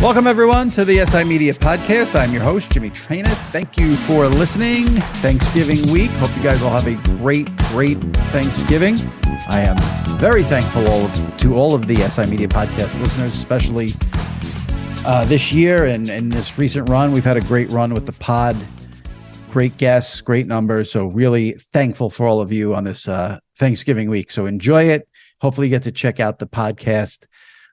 Welcome, everyone, to the SI Media Podcast. I'm your host, Jimmy Traina. Thank you for listening. Thanksgiving week. Hope you guys all have a great Thanksgiving. I am very thankful to all of the SI Media Podcast listeners, especially this year and in this recent run. We've had a great run with the pod. Great guests, great numbers. So really thankful for all of you on this Thanksgiving week. So enjoy it. Hopefully you get to check out the podcast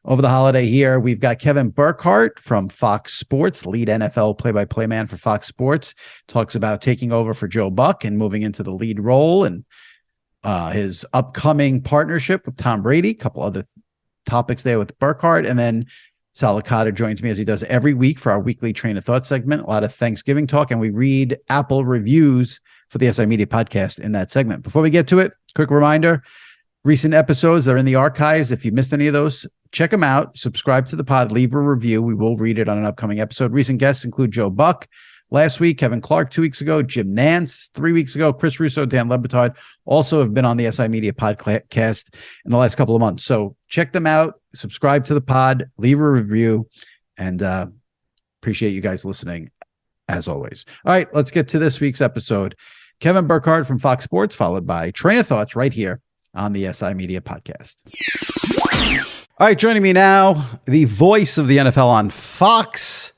over the holiday here. We've got Kevin Burkhardt from Fox Sports, lead NFL play-by-play man for Fox Sports. Talks about taking over for Joe Buck and moving into the lead role and his upcoming partnership with Tom Brady. A couple other topics there with Burkhardt. And then Sal Licata joins me as he does every week for our weekly Traina Thoughts segment. A lot of Thanksgiving talk, and we read Apple reviews for the SI Media Podcast in that segment. Before we get to it, quick reminder, recent episodes are in the archives. If you missed any of those, check them out. Subscribe to the pod. Leave a review. We will read it on an upcoming episode. Recent guests include Joe Buck last week, Kevin Clark 2 weeks ago, Jim Nantz 3 weeks ago, Chris Russo, Dan Lebitard also have been on the SI Media Podcast in the last couple of months. So check them out. Subscribe to the pod. Leave a review. And appreciate you guys listening, as always. All right, let's get to this week's episode. Kevin Burkhardt from Fox Sports, followed by Traina Thoughts right here on the SI Media Podcast. All right, joining me now, the voice of the NFL on Fox.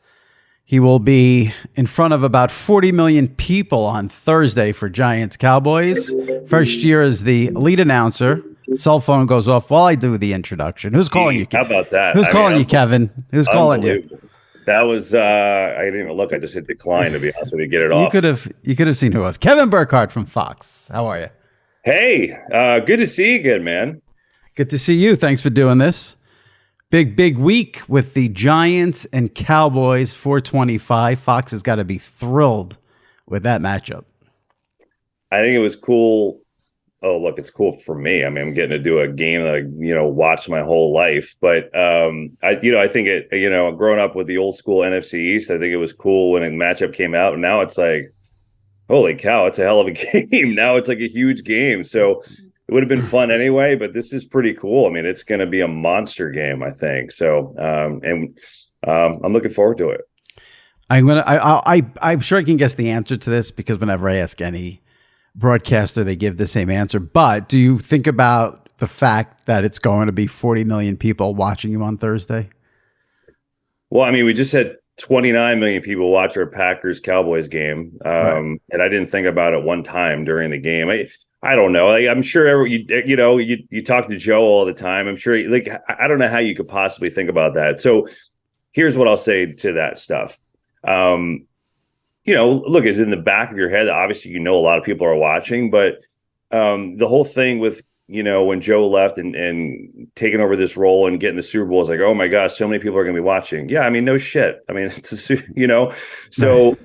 He will be in front of about 40 million people on Thursday for Giants Cowboys. First year as the lead announcer. Cell phone goes off while I do the introduction. Who's calling you? How about that? Who's calling you, Kevin? Who's calling you? That was I didn't even look. I just hit decline, to be honest with you. Get it off. You could have seen who it was. Kevin Burkhardt from Fox. How are you? Hey, good to see you again, man. Good to see you. Thanks for doing this. Big week with the Giants and Cowboys, 425. Fox has got to be thrilled with that matchup. I think it was cool. Oh, look, it's cool for me. I mean, I'm getting to do a game that I, watched my whole life. But I think it, growing up with the old school NFC East, I think it was cool when a matchup came out. And now it's like, holy cow, it's a hell of a game. Now it's like a huge game. So it would have been fun anyway, but this is pretty cool. I mean, it's going to be a monster game, I think. So, I'm looking forward to it. I'm sure I can guess the answer to this because whenever I ask any broadcaster, they give the same answer. But do you think about the fact that it's going to be 40 million people watching you on Thursday? Well, I mean, we just had 29 million people watch our Packers-Cowboys game, right. And I didn't think about it one time during the game. I don't know. I'm sure you talk to Joe all the time. I'm sure I don't know how you could possibly think about that. So here's what I'll say to that stuff. Look, it's in the back of your head. Obviously, a lot of people are watching, but the whole thing with when Joe left and taking over this role and getting the Super Bowl is like, oh my gosh, so many people are going to be watching. Yeah, I mean, no shit. I mean, it's so.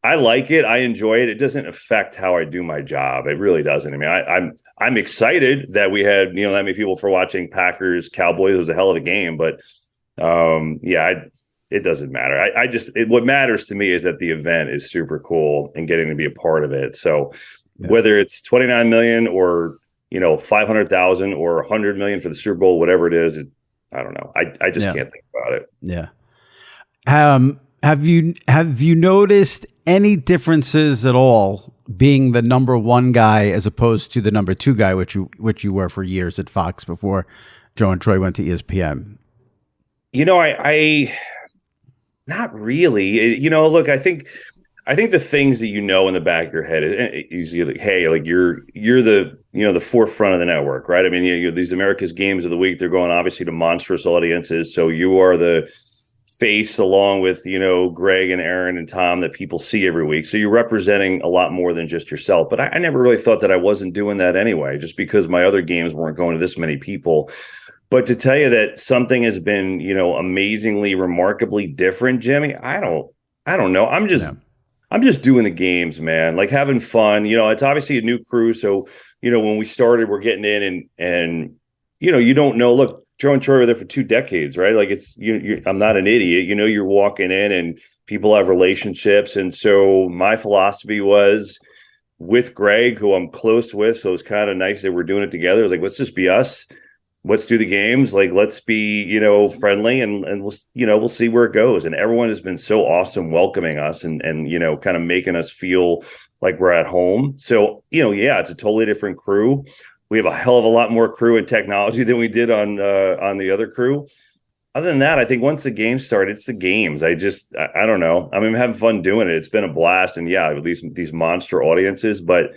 I like it. I enjoy it. It doesn't affect how I do my job. It really doesn't. I mean, I'm excited that we had that many people for watching Packers Cowboys. It was a hell of a game, but it doesn't matter. What matters to me is that the event is super cool and getting to be a part of it. So whether it's 29 million or 500,000 or 100 million for the Super Bowl, whatever it is, I don't know. I just can't think about it. Yeah. Have you noticed any differences at all being the number one guy as opposed to the number two guy, which you were for years at Fox before Joe and Troy went to ESPN? I not really. Look, I think the things that in the back of your head is hey, like you're the the forefront of the network, right? I mean, these America's Games of the Week, they're going obviously to monstrous audiences, so you are the face along with Greg and Aaron and Tom that people see every week. So you're representing a lot more than just yourself. But I never really thought that I wasn't doing that anyway, just because my other games weren't going to this many people. But to tell you that something has been amazingly, remarkably different, Jimmy, I don't know. I'm just doing the games, man, like having fun. It's obviously a new crew. So, when we started, we're getting in and you don't know, look, Joe and Troy were there for 2 decades, right? Like I'm not an idiot. You're walking in and people have relationships. And so my philosophy was with Greg, who I'm close with. So it's kind of nice that we're doing it together. It was like, let's just be us. let's do the games. Like, let's be, friendly and we'll see where it goes. And everyone has been so awesome welcoming us and kind of making us feel like we're at home. So, yeah, it's a totally different crew. We have a hell of a lot more crew and technology than we did on the other crew. Other than that, I think once the games start, it's the games. I don't know. I mean, I'm having fun doing it. It's been a blast. And yeah, at least these monster audiences. But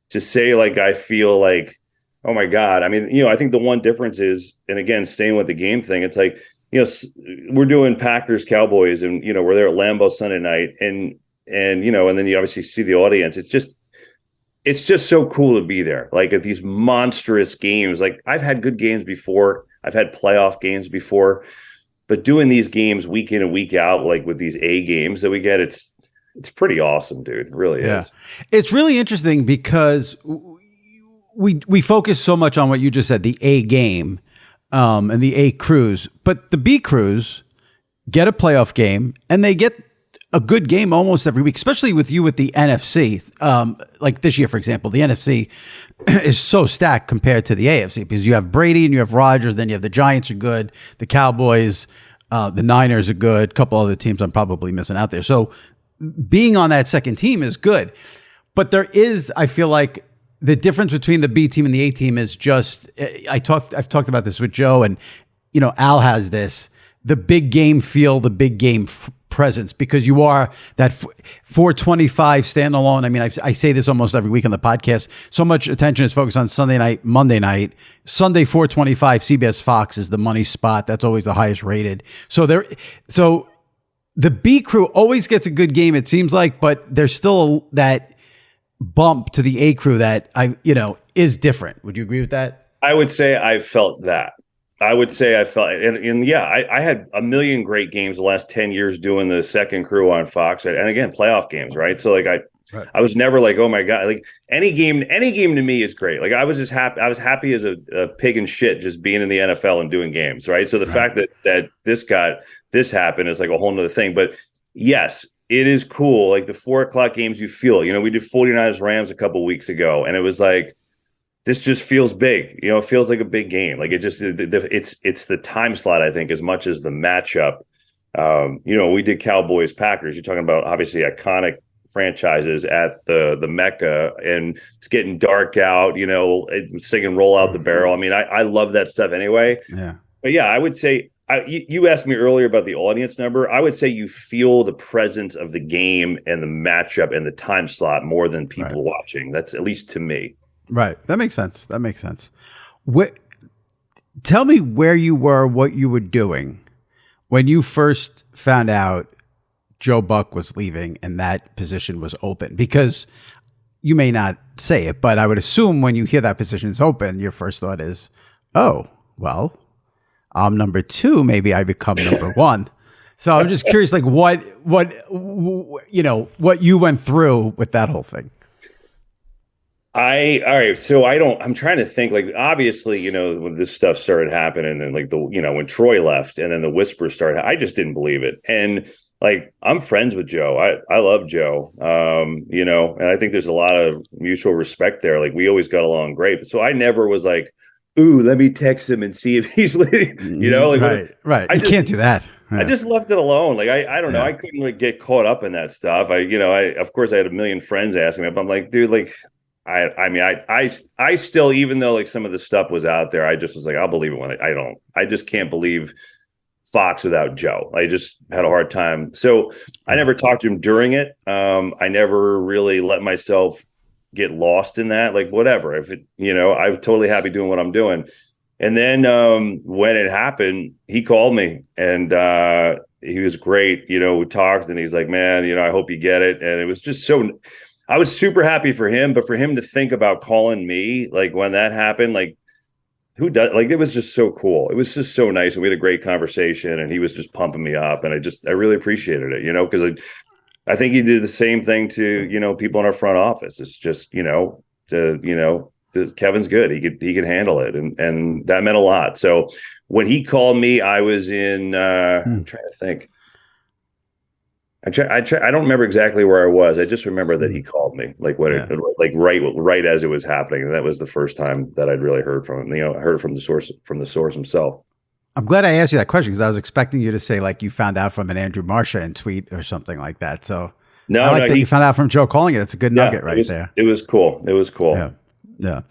to say, like, I feel like, oh my God. I mean, I think the one difference is, and again, staying with the game thing, it's like, we're doing Packers Cowboys and, we're there at Lambeau Sunday night and then you obviously see the audience. It's just so cool to be there. Like at these monstrous games, like I've had good games before. I've had playoff games before, but doing these games week in and week out, like with these A games that we get, it's pretty awesome, dude. It really is. It's really interesting because we focus so much on what you just said, the A game and the A crews, but the B crews get a playoff game and they get a good game almost every week, especially with you with the NFC. Like this year, for example, the NFC is so stacked compared to the AFC because you have Brady and you have Rodgers, then you have the Giants are good, the Cowboys, the Niners are good, a couple other teams I'm probably missing out there. So being on that second team is good. But there is, I feel like, the difference between the B team and the A team is just, I've talked about this with Joe and, Al has this, the big game feel, the big game presence, because you are that 425 standalone. I mean, I say this almost every week on the podcast. So much attention is focused on Sunday night, Monday night. Sunday 425 CBS Fox is the money spot. That's always the highest rated. So the B crew always gets a good game, it seems like, but there's still that bump to the A crew that is different. Would you agree with that? I would say I felt that. I had a million great games the last 10 years doing the second crew on Fox, and again, playoff games, right? So like I was never like, oh my God, like any game to me is great. Like I was just happy. I was happy as a pig in shit just being in the NFL and doing games, right? So the fact that this happened is like a whole nother thing. But yes, it is cool. Like the 4:00 games, you feel, we did 49ers Rams a couple weeks ago, and it was like, this just feels big. It feels like a big game. Like it's the time slot, I think, as much as the matchup. We did Cowboys Packers. You're talking about obviously iconic franchises at the Mecca, and it's getting dark out, singing Roll Out the Barrel. I mean, I love that stuff anyway. Yeah. But yeah, I would say you asked me earlier about the audience number. I would say you feel the presence of the game and the matchup and the time slot more than people watching. That's at least to me. Right. That makes sense. Tell me where you were, what you were doing when you first found out Joe Buck was leaving and that position was open. Because you may not say it, but I would assume when you hear that position is open, your first thought is, oh, well, I'm number 2. Maybe I become number 1. So I'm just curious, like what you went through with that whole thing. All right. So I'm trying to think, like, obviously, when this stuff started happening and like when Troy left and then the whispers started, I just didn't believe it. And like, I'm friends with Joe. I love Joe. And I think there's a lot of mutual respect there. Like we always got along great. So I never was like, ooh, let me text him and see if he's leaving, Right. You can't do that. Yeah. I just left it alone. Like, I don't know. I couldn't like get caught up in that stuff. Of course I had a million friends asking me, but I'm like, dude, like, I still, even though like some of the stuff was out there, I just was like, I'll believe it when I just can't believe Fox without Joe. I just had a hard time. So I never talked to him during it. I never really let myself get lost in that, like whatever, if it, I'm totally happy doing what I'm doing. And then when it happened, he called me and he was great. We talked and he's like, man, I hope you get it. And it was just I was super happy for him, but for him to think about calling me, like when that happened, like who does, like, it was just so cool. It was just so nice. And we had a great conversation and he was just pumping me up. And I really appreciated it, because I think he did the same thing to, people in our front office. It's just, Kevin's good. He could handle it. And that meant a lot. So when he called me, I was in, I'm trying to think. I don't remember exactly where I was. I just remember that he called me, like Yeah. right as it was happening, and that was the first time that I'd really heard from him. I heard from the source himself. I'm glad I asked you that question because I was expecting you to say like you found out from an Andrew Marchand tweet or something like that. So I No, like no, that you found out from Joe calling it. It's a good yeah, nugget right there. it was cool. It was Yeah. cool. Yeah.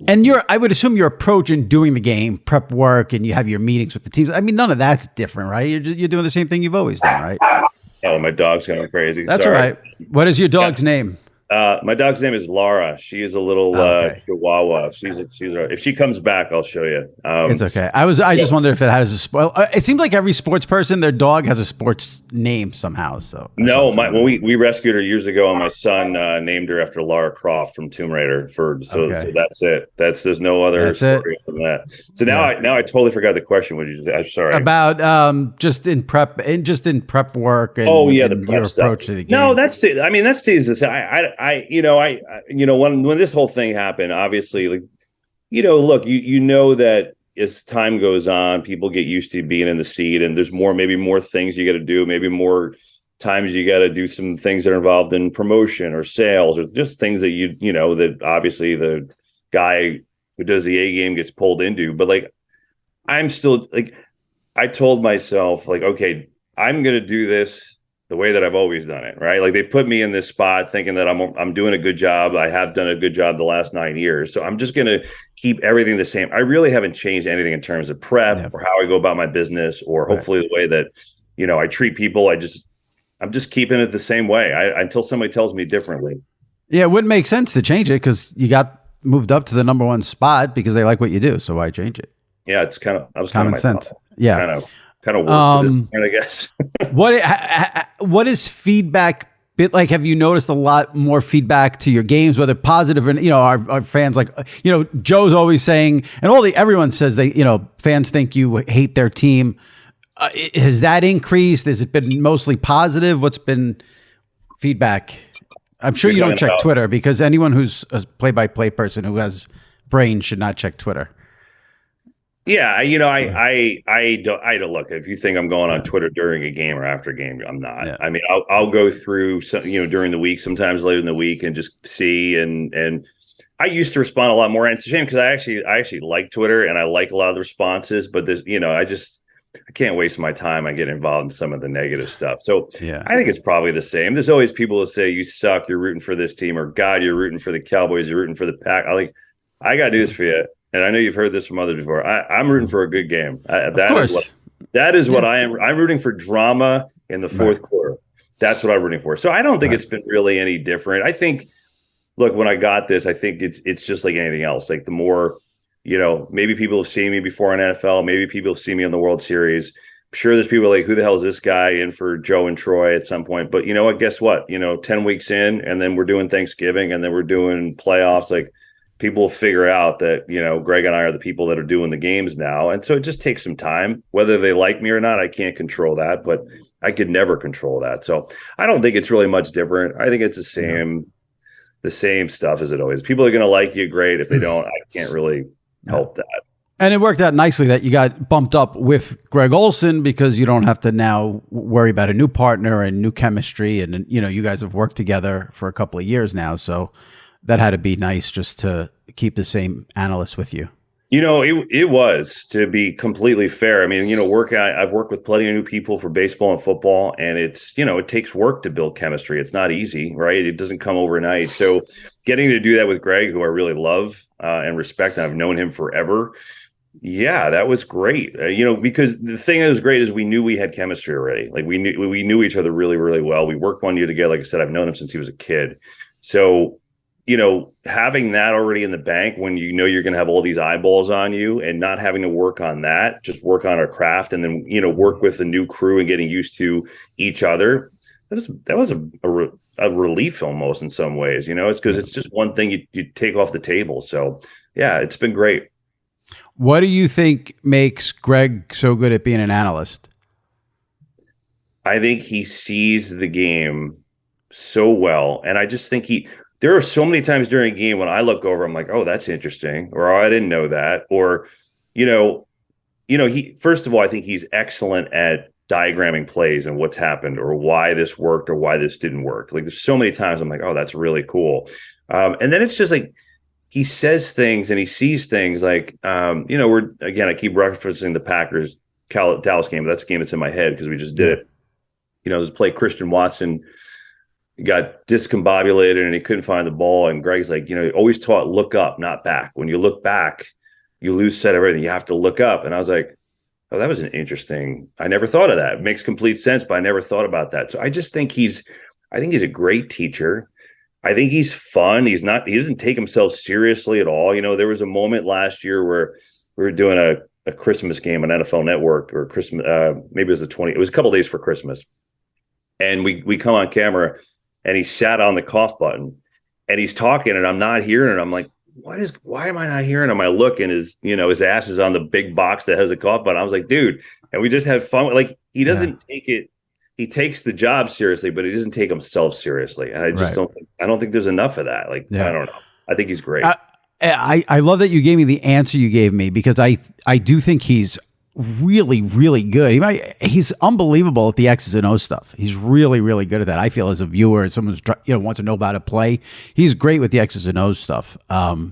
And I would assume your approach in doing the game, prep work, and you have your meetings with the teams. I mean, none of that's different, right? You're doing the same thing you've always done, right? Oh, my dog's going crazy. That's Sorry. all right. What is your dog's name? My dog's name is Laura. She is a little Oh, okay. Chihuahua. If she comes back, I'll show you. It's okay. I just wondered if it has a sport. It seems like every sports person, their dog has a sports name somehow. So No, when we rescued her years ago, and my son named her after Lara Croft from Tomb Raider. So that's it. There's no other story than that. So now I totally forgot the question. I'm sorry about just in prep work. And, the prep your stuff. approach to the game. No, that's it. I mean, that stays the same. When this whole thing happened, obviously, like, look, you know that as time goes on, people get used to being in the seat, and there's maybe more things you got to do, maybe more times you got to do some things that are involved in promotion or sales or just things that that obviously the guy who does the A game gets pulled into. But like, I'm still like, I told myself like, okay, I'm going to do this the way that I've always done it, right? Like they put me in this spot thinking that I'm doing a good job. I have done a good job the last 9 years. So I'm just going to keep everything the same. I really haven't changed anything in terms of prep or how I go about my business or hopefully the way that, I treat people. I'm just keeping it the same way until somebody tells me differently. Yeah, it wouldn't make sense to change it because you got moved up to the number one spot because they like what you do. So why change it? Yeah, it's kind of common sense. Thought. Yeah. Kind of work to this point, I guess. What is feedback bit like? Have you noticed a lot more feedback to your games, whether positive and our fans like Joe's always saying, and everyone says they fans think you hate their team. Has that increased? Has it been mostly positive? What's been feedback? I'm sure you don't check Twitter because anyone who's a play-by-play person who has brains should not check Twitter. Yeah, I don't look. If you think I'm going on Twitter during a game or after a game, I'm not. Yeah. I mean, I'll go through some, during the week, sometimes later in the week, and just see. And I used to respond a lot more. And it's a shame because I actually like Twitter and I like a lot of the responses. But there's, I can't waste my time. I get involved in some of the negative stuff. So I think it's probably the same. There's always people who say you suck. You're rooting for this team, or God, you're rooting for the Cowboys. You're rooting for the Pack. I got news for you. And I know you've heard this from others before. I'm rooting for a good game. That is what I am. I'm rooting for drama in the fourth quarter. That's what I'm rooting for. So I don't think it's been really any different. I think, look, when I got this, I think it's just like anything else. Like the more, maybe people have seen me before in NFL. Maybe people have seen me in the World Series. I'm sure there's people like, who the hell is this guy in for Joe and Troy at some point? But you know what? Guess what? 10 weeks in, and then we're doing Thanksgiving, and then we're doing playoffs. Like, people will figure out that, Greg and I are the people that are doing the games now. And so it just takes some time. Whether they like me or not, I can't control that, but I could never control that. So I don't think it's really much different. I think it's the same stuff as it always. People are going to like you, great. If they don't, I can't really help that. And it worked out nicely that you got bumped up with Greg Olsen because you don't have to now worry about a new partner and new chemistry. And, you guys have worked together for a couple of years now. So that had to be nice just to keep the same analyst with you. It was, to be completely fair. I mean, I've worked with plenty of new people for baseball and football, and it's, it takes work to build chemistry. It's not easy, right? It doesn't come overnight. So getting to do that with Greg, who I really love and respect, and I've known him forever. Yeah, that was great. Because the thing that was great is we knew we had chemistry already. Like we knew each other really, really well. We worked one year together. Like I said, I've known him since he was a kid. So having that already in the bank when you're going to have all these eyeballs on you and not having to work on that, just work on our craft and then, work with the new crew and getting used to each other. That was a relief almost in some ways, it's because it's just one thing you take off the table. So yeah, it's been great. What do you think makes Greg so good at being an analyst? I think he sees the game so well. And I just think there are so many times during a game when I look over, I'm like, oh, that's interesting. Or, oh, I didn't know that. Or, he, first of all, I think he's excellent at diagramming plays and what's happened or why this worked or why this didn't work. Like there's so many times I'm like, oh, that's really cool. And then it's just like he says things and he sees things like, I keep referencing the Packers Dallas game, but that's a game that's in my head because we just did it. There's a play Christian Watson got discombobulated and he couldn't find the ball. And Greg's like, always taught look up, not back. When you look back, you lose sight of everything. You have to look up. And I was like, oh, that was an interesting. I never thought of that. It makes complete sense, but I never thought about that. So I just think he's a great teacher. I think he's fun. He doesn't take himself seriously at all. There was a moment last year where we were doing a Christmas game on NFL Network or Christmas, maybe it was it was a couple days for Christmas. And we come on camera and he sat on the cough button and he's talking and I'm not hearing it. I'm like, why am I not hearing him? I look and his ass is on the big box that has a cough button. I was like, dude, and we just had fun. Like he doesn't take it. He takes the job seriously, but he doesn't take himself seriously. And I just don't think there's enough of that. Like, I don't know. I think he's great. I love that you gave me the answer you gave me because I do think he's really, really good. He's unbelievable at the X's and O's stuff. He's really, really good at that. I feel as a viewer, as someone wants to know about a play, he's great with the X's and O's stuff. Though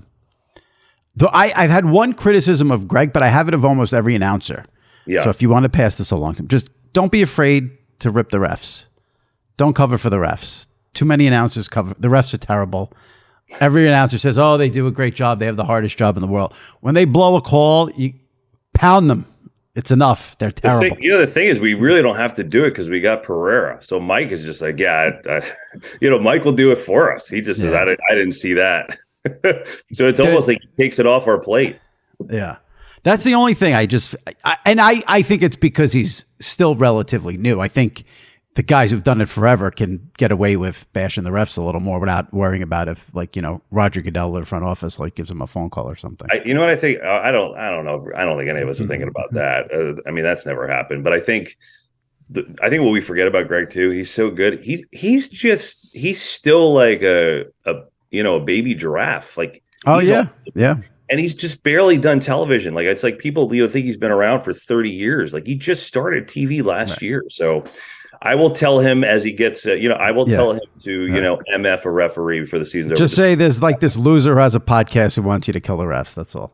I've had one criticism of Greg, but I have it of almost every announcer. Yeah. So if you want to pass this along to him, just don't be afraid to rip the refs. Don't cover for the refs. Too many announcers cover. The refs are terrible. Every announcer says, oh, they do a great job. They have the hardest job in the world. When they blow a call, you pound them. It's enough. They're terrible. The thing is, we really don't have to do it because we got Pereira. So Mike is just like, Mike will do it for us. He just says, I didn't see that. So it's almost like he takes it off our plate. Yeah. That's the only thing I think it's because he's still relatively new. I think the guys who've done it forever can get away with bashing the refs a little more without worrying about if Roger Goodell in the front office gives him a phone call or something. You know what I think? I don't know. I don't think any of us are thinking about that. That's never happened. But I think what we forget about Greg too, he's so good. He's still like a baby giraffe. Like, yeah. And he's just barely done television. Like, it's like people think he's been around for 30 years. Like, he just started TV last year. So I will tell him as he gets, tell him to, MF a referee for the season. Just say there's like this loser who has a podcast who wants you to kill the refs. That's all.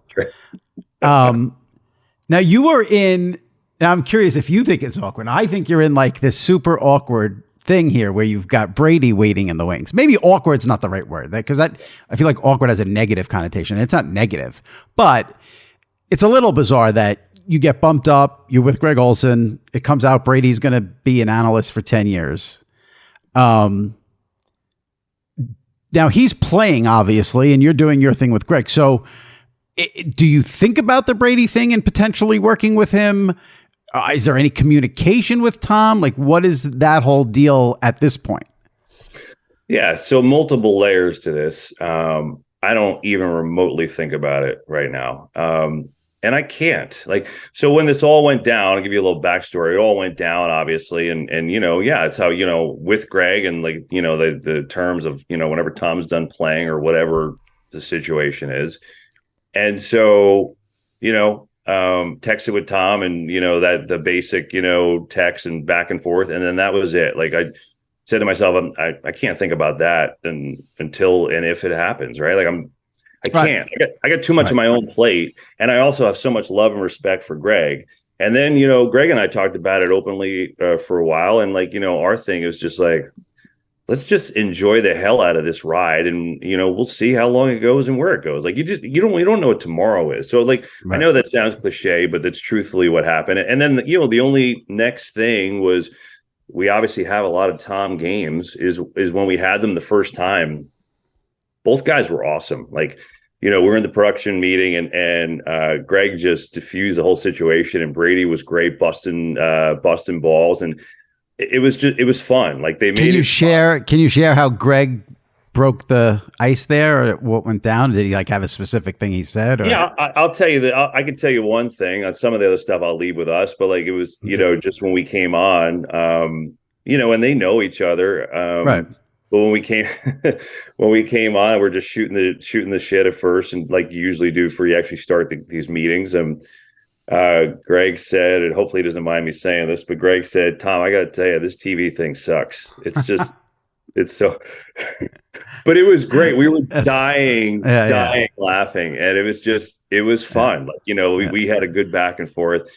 Now you were in, now I'm curious if you think it's awkward. I think you're in like this super awkward thing here where you've got Brady waiting in the wings. Maybe awkward's not the right word because I feel like awkward has a negative connotation. It's not negative, but it's a little bizarre that you get bumped up. You're with Greg Olsen. It comes out Brady's going to be an analyst for 10 years. Now he's playing obviously, and you're doing your thing with Greg. So do you think about the Brady thing and potentially working with him? Is there any communication with Tom? Like, what is that whole deal at this point? Yeah, so multiple layers to this. I don't even remotely think about it right now. And I can't. So when this all went down, I'll give you a little backstory. It all went down, obviously. And it's how, with Greg and the terms of, whenever Tom's done playing or whatever the situation is. And so, texted with Tom and, that the basic, text and back and forth. And then that was it. Like, I said to myself, I can't think about that until and if it happens. Right. Like I can't. I got too much on my own plate. And I also have so much love and respect for Greg. And then, Greg and I talked about it openly for a while. And our thing is just like, let's just enjoy the hell out of this ride. And, we'll see how long it goes and where it goes. Like, you don't know what tomorrow is. So I know that sounds cliche, but that's truthfully what happened. And then, the only next thing was we obviously have a lot of Tom games is when we had them the first time. Both guys were awesome. We're in the production meeting and Greg just diffused the whole situation and Brady was great busting balls. And it was fun. Like, they made Can you share how Greg broke the ice there or what went down? Did he have a specific thing he said? Or? Yeah, I'll tell you that. I can tell you one thing. On some of the other stuff I'll leave with us, but it was, just when we came on, and they know each other. Right. But when we came on, we're just shooting the shit at first, and like you usually do before you actually start these meetings. Greg said, and hopefully he doesn't mind me saying this, but Greg said, Tom, I got to tell you, this TV thing sucks. It's just, it's so, but it was great. We were dying laughing. And it was fun. Like, we had a good back and forth.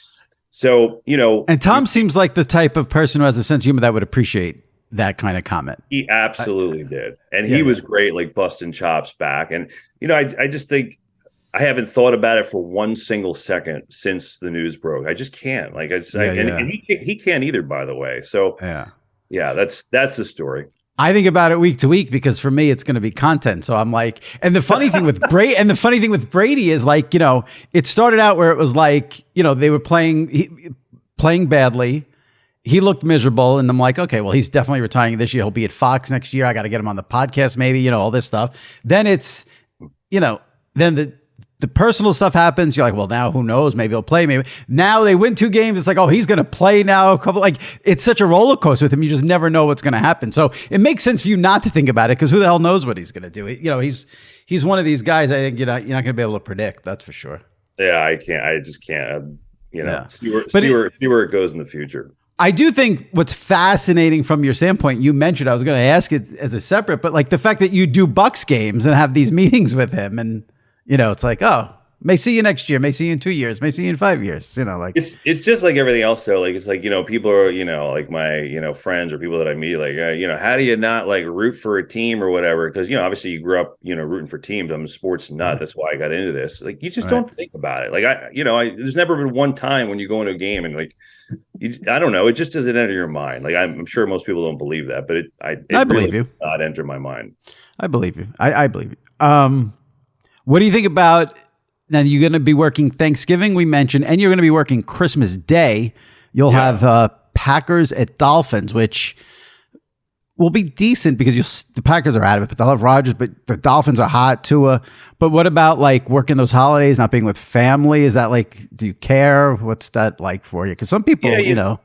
So, and Tom seems like the type of person who has a sense of humor that would appreciate that kind of comment. He absolutely did. And he was great, like busting chops back. And, I just think, I haven't thought about it for one single second since the news broke. I just can't. Like and he can't either, by the way. So that's the story. I think about it week to week because for me it's going to be content. So I'm like, and the funny thing with Brady is like, it started out where it was like, they were playing badly. He looked miserable, and I'm like, okay, well, he's definitely retiring this year. He'll be at Fox next year. I got to get him on the podcast, maybe, all this stuff. Then it's, then the personal stuff happens. You're like, well, now who knows? Maybe he'll play. Maybe now they win 2 games. It's like, oh, he's going to play now. It's such a roller coaster with him. You just never know what's going to happen. So it makes sense for you not to think about it because who the hell knows what he's going to do? He's one of these guys. I think you're not going to be able to predict. That's for sure. Yeah, I can't. I just can't. See where it goes in the future. I do think what's fascinating from your standpoint, you mentioned, I was going to ask it as a separate, but like the fact that you do Bucks games and have these meetings with him and. It's like, oh, may see you next year, may see you in 2 years, may see you in 5 years. Like it's just like everything else. So like it's like people are like my friends or people that I meet like how do you not like root for a team or whatever? Because obviously you grew up rooting for teams. I'm a sports nut. That's why I got into this. Like you just don't think about it. Like I there's never been one time when you go into a game and like I don't know, it just doesn't enter your mind. Like I'm sure most people don't believe that, but I believe you. Not enter my mind. I believe you. I believe you. What do you think about now? You're going to be working Thanksgiving, we mentioned, and you're going to be working Christmas Day. You'll have Packers at Dolphins, which will be decent because the Packers are out of it, but they'll have Rodgers, but the Dolphins are hot too. But what about like working those holidays, not being with family? Is that like, do you care? What's that like for you? Because some people, you know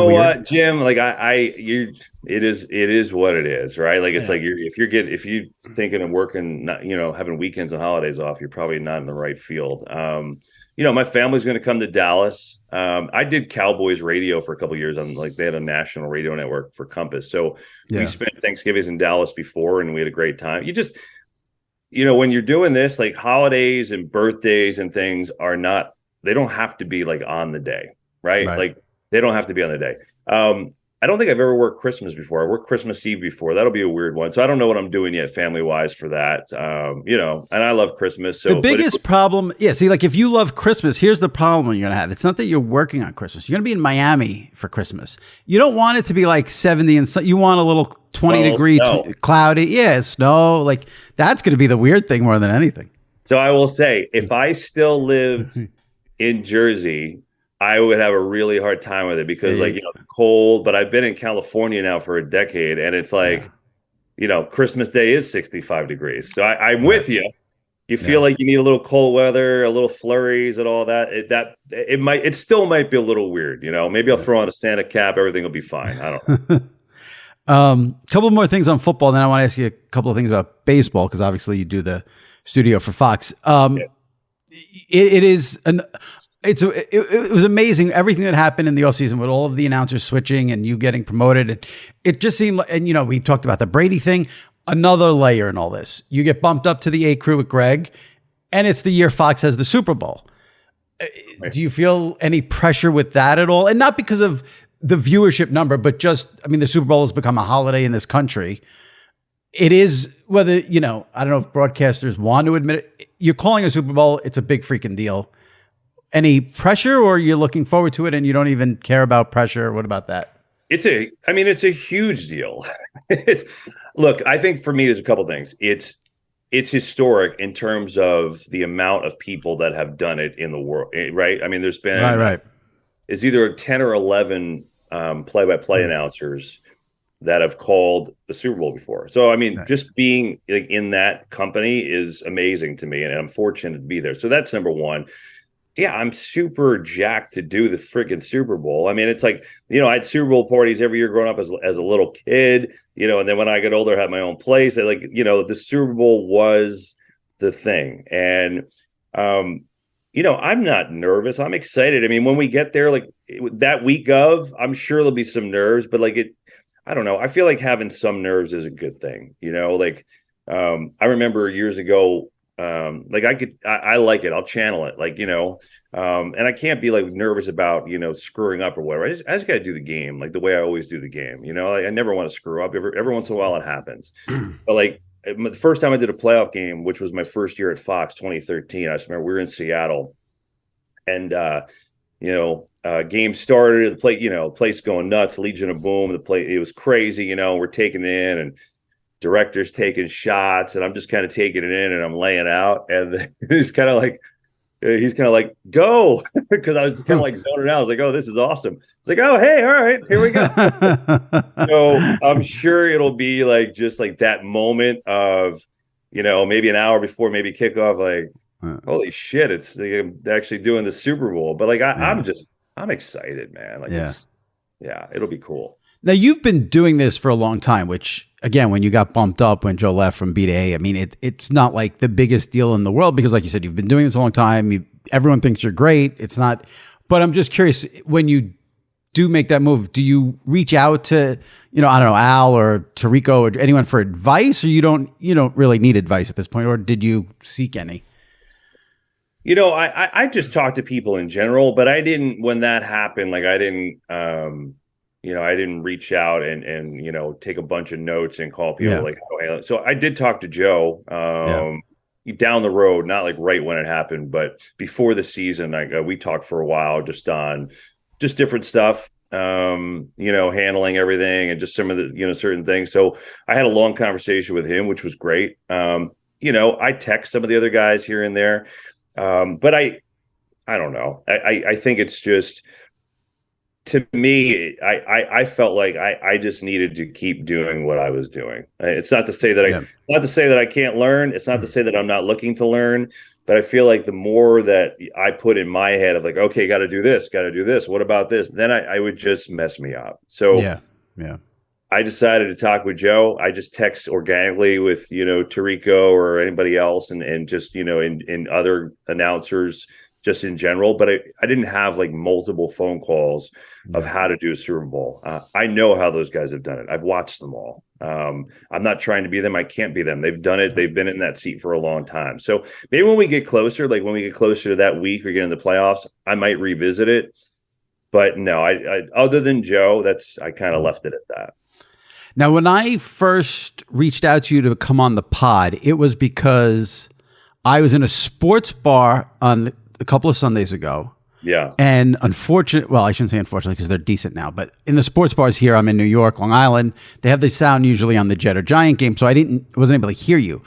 what, Jim? Like it is what it is, right? Like it's like if you're thinking of working, not, having weekends and holidays off, you're probably not in the right field. My family's going to come to Dallas. I did Cowboys radio for a couple of years on they had a national radio network for Compass. So we spent Thanksgivings in Dallas before, and we had a great time. You just, when you're doing this, like holidays and birthdays and things they don't have to be like on the day, right? Like. They don't have to be on the day. I don't think I've ever worked Christmas before. I worked Christmas Eve before. That'll be a weird one. So I don't know what I'm doing yet family-wise for that. And I love Christmas. So the biggest problem, like if you love Christmas, here's the problem you're going to have. It's not that you're working on Christmas. You're going to be in Miami for Christmas. You don't want it to be like 70 and you want a little 20-degree cloudy. Yeah, snow. Like that's going to be the weird thing more than anything. So I will say, if I still lived in Jersey, I would have a really hard time with it because cold, but I've been in California now for a decade and it's like, Christmas Day is 65 degrees. So I'm with you. You feel like you need a little cold weather, a little flurries and all that. It still might be a little weird. Maybe I'll throw on a Santa cap. Everything will be fine. I don't know. Couple more things on football. And then I want to ask you a couple of things about baseball because obviously you do the studio for Fox. It was amazing everything that happened in the offseason with all of the announcers switching and you getting promoted. And it just seemed like, and we talked about the Brady thing, another layer in all this. You get bumped up to the A crew with Greg, and it's the year Fox has the Super Bowl. Right. Do you feel any pressure with that at all? And not because of the viewership number, but just, the Super Bowl has become a holiday in this country. It is, whether, I don't know if broadcasters want to admit it. You're calling a Super Bowl, it's a big freaking deal. Any pressure, or you're looking forward to it and you don't even care about pressure? What about that? It's a huge deal. Look, I think for me, there's a couple things. It's historic in terms of the amount of people that have done it in the world, right? There's been it's either 10 or 11 play-by-play announcers that have called the Super Bowl before. So, just being in that company is amazing to me, and I'm fortunate to be there. So that's number one. Yeah, I'm super jacked to do the freaking Super Bowl. It's like, I had Super Bowl parties every year growing up as a little kid, and then when I got older, I had my own place. The Super Bowl was the thing. And, I'm not nervous. I'm excited. I mean, when we get there, like that week of, I'm sure there'll be some nerves, but I don't know. I feel like having some nerves is a good thing. I remember years ago, I like it. I'll channel it, and I can't be like nervous about, screwing up or whatever. I just got to do the game like the way I always do the game. I never want to screw up. Every once in a while it happens. But like the first time I did a playoff game, which was my first year at Fox, 2013, I just remember we were in Seattle and, game started, the place going nuts, Legion of Boom, it was crazy, we're taking it in and director's taking shots and I'm just kind of taking it in and I'm laying out and he's kind of like, go, because I was kind of like zoning out. I was like, oh, this is awesome. It's like, oh, hey, all right, here we go. So I'm sure it'll be like just like that moment of, maybe an hour before maybe kickoff, like, holy shit, it's actually doing the Super Bowl. But like, I'm excited, man. Like, it'll be cool. Now, you've been doing this for a long time, which, again, when you got bumped up when Joe left from B to A, I mean, it's not like the biggest deal in the world because, like you said, you've been doing this a long time. Everyone thinks you're great. It's not. But I'm just curious, when you do make that move, do you reach out to, I don't know, Al or Tirico or anyone for advice, or you don't really need advice at this point, or did you seek any? I just talked to people in general, but I didn't, when that happened, like I didn't reach out and take a bunch of notes and call people like, oh, hey. So I did talk to Joe down the road, not like right when it happened, but before the season, we talked for a while just on just different stuff, handling everything and just some of the, certain things. So I had a long conversation with him, which was great. I text some of the other guys here and there. But I don't know. I think it's just, to me, I felt like I just needed to keep doing what I was doing. It's not to say that not to say that I can't learn. It's not to say that I'm not looking to learn, but I feel like the more that I put in my head of like, okay, got to do this. What about this? Then I would just mess me up. So I decided to talk with Joe. I just text organically with, Tirico or anybody else and just, in other announcers just in general. But I didn't have like multiple phone calls of how to do a Super Bowl. I know how those guys have done it. I've watched them all. I'm not trying to be them. I can't be them. They've done it. They've been in that seat for a long time. So maybe when we get closer, to that week or get in the playoffs, I might revisit it. But no, I other than Joe, I kind of left it at that. Now, when I first reached out to you to come on the pod, it was because I was in a sports bar on a couple of Sundays ago. Yeah. And I shouldn't say unfortunately because they're decent now, but in the sports bars here, I'm in New York, Long Island, they have the sound usually on the Jet or Giant game, so I wasn't able to hear you.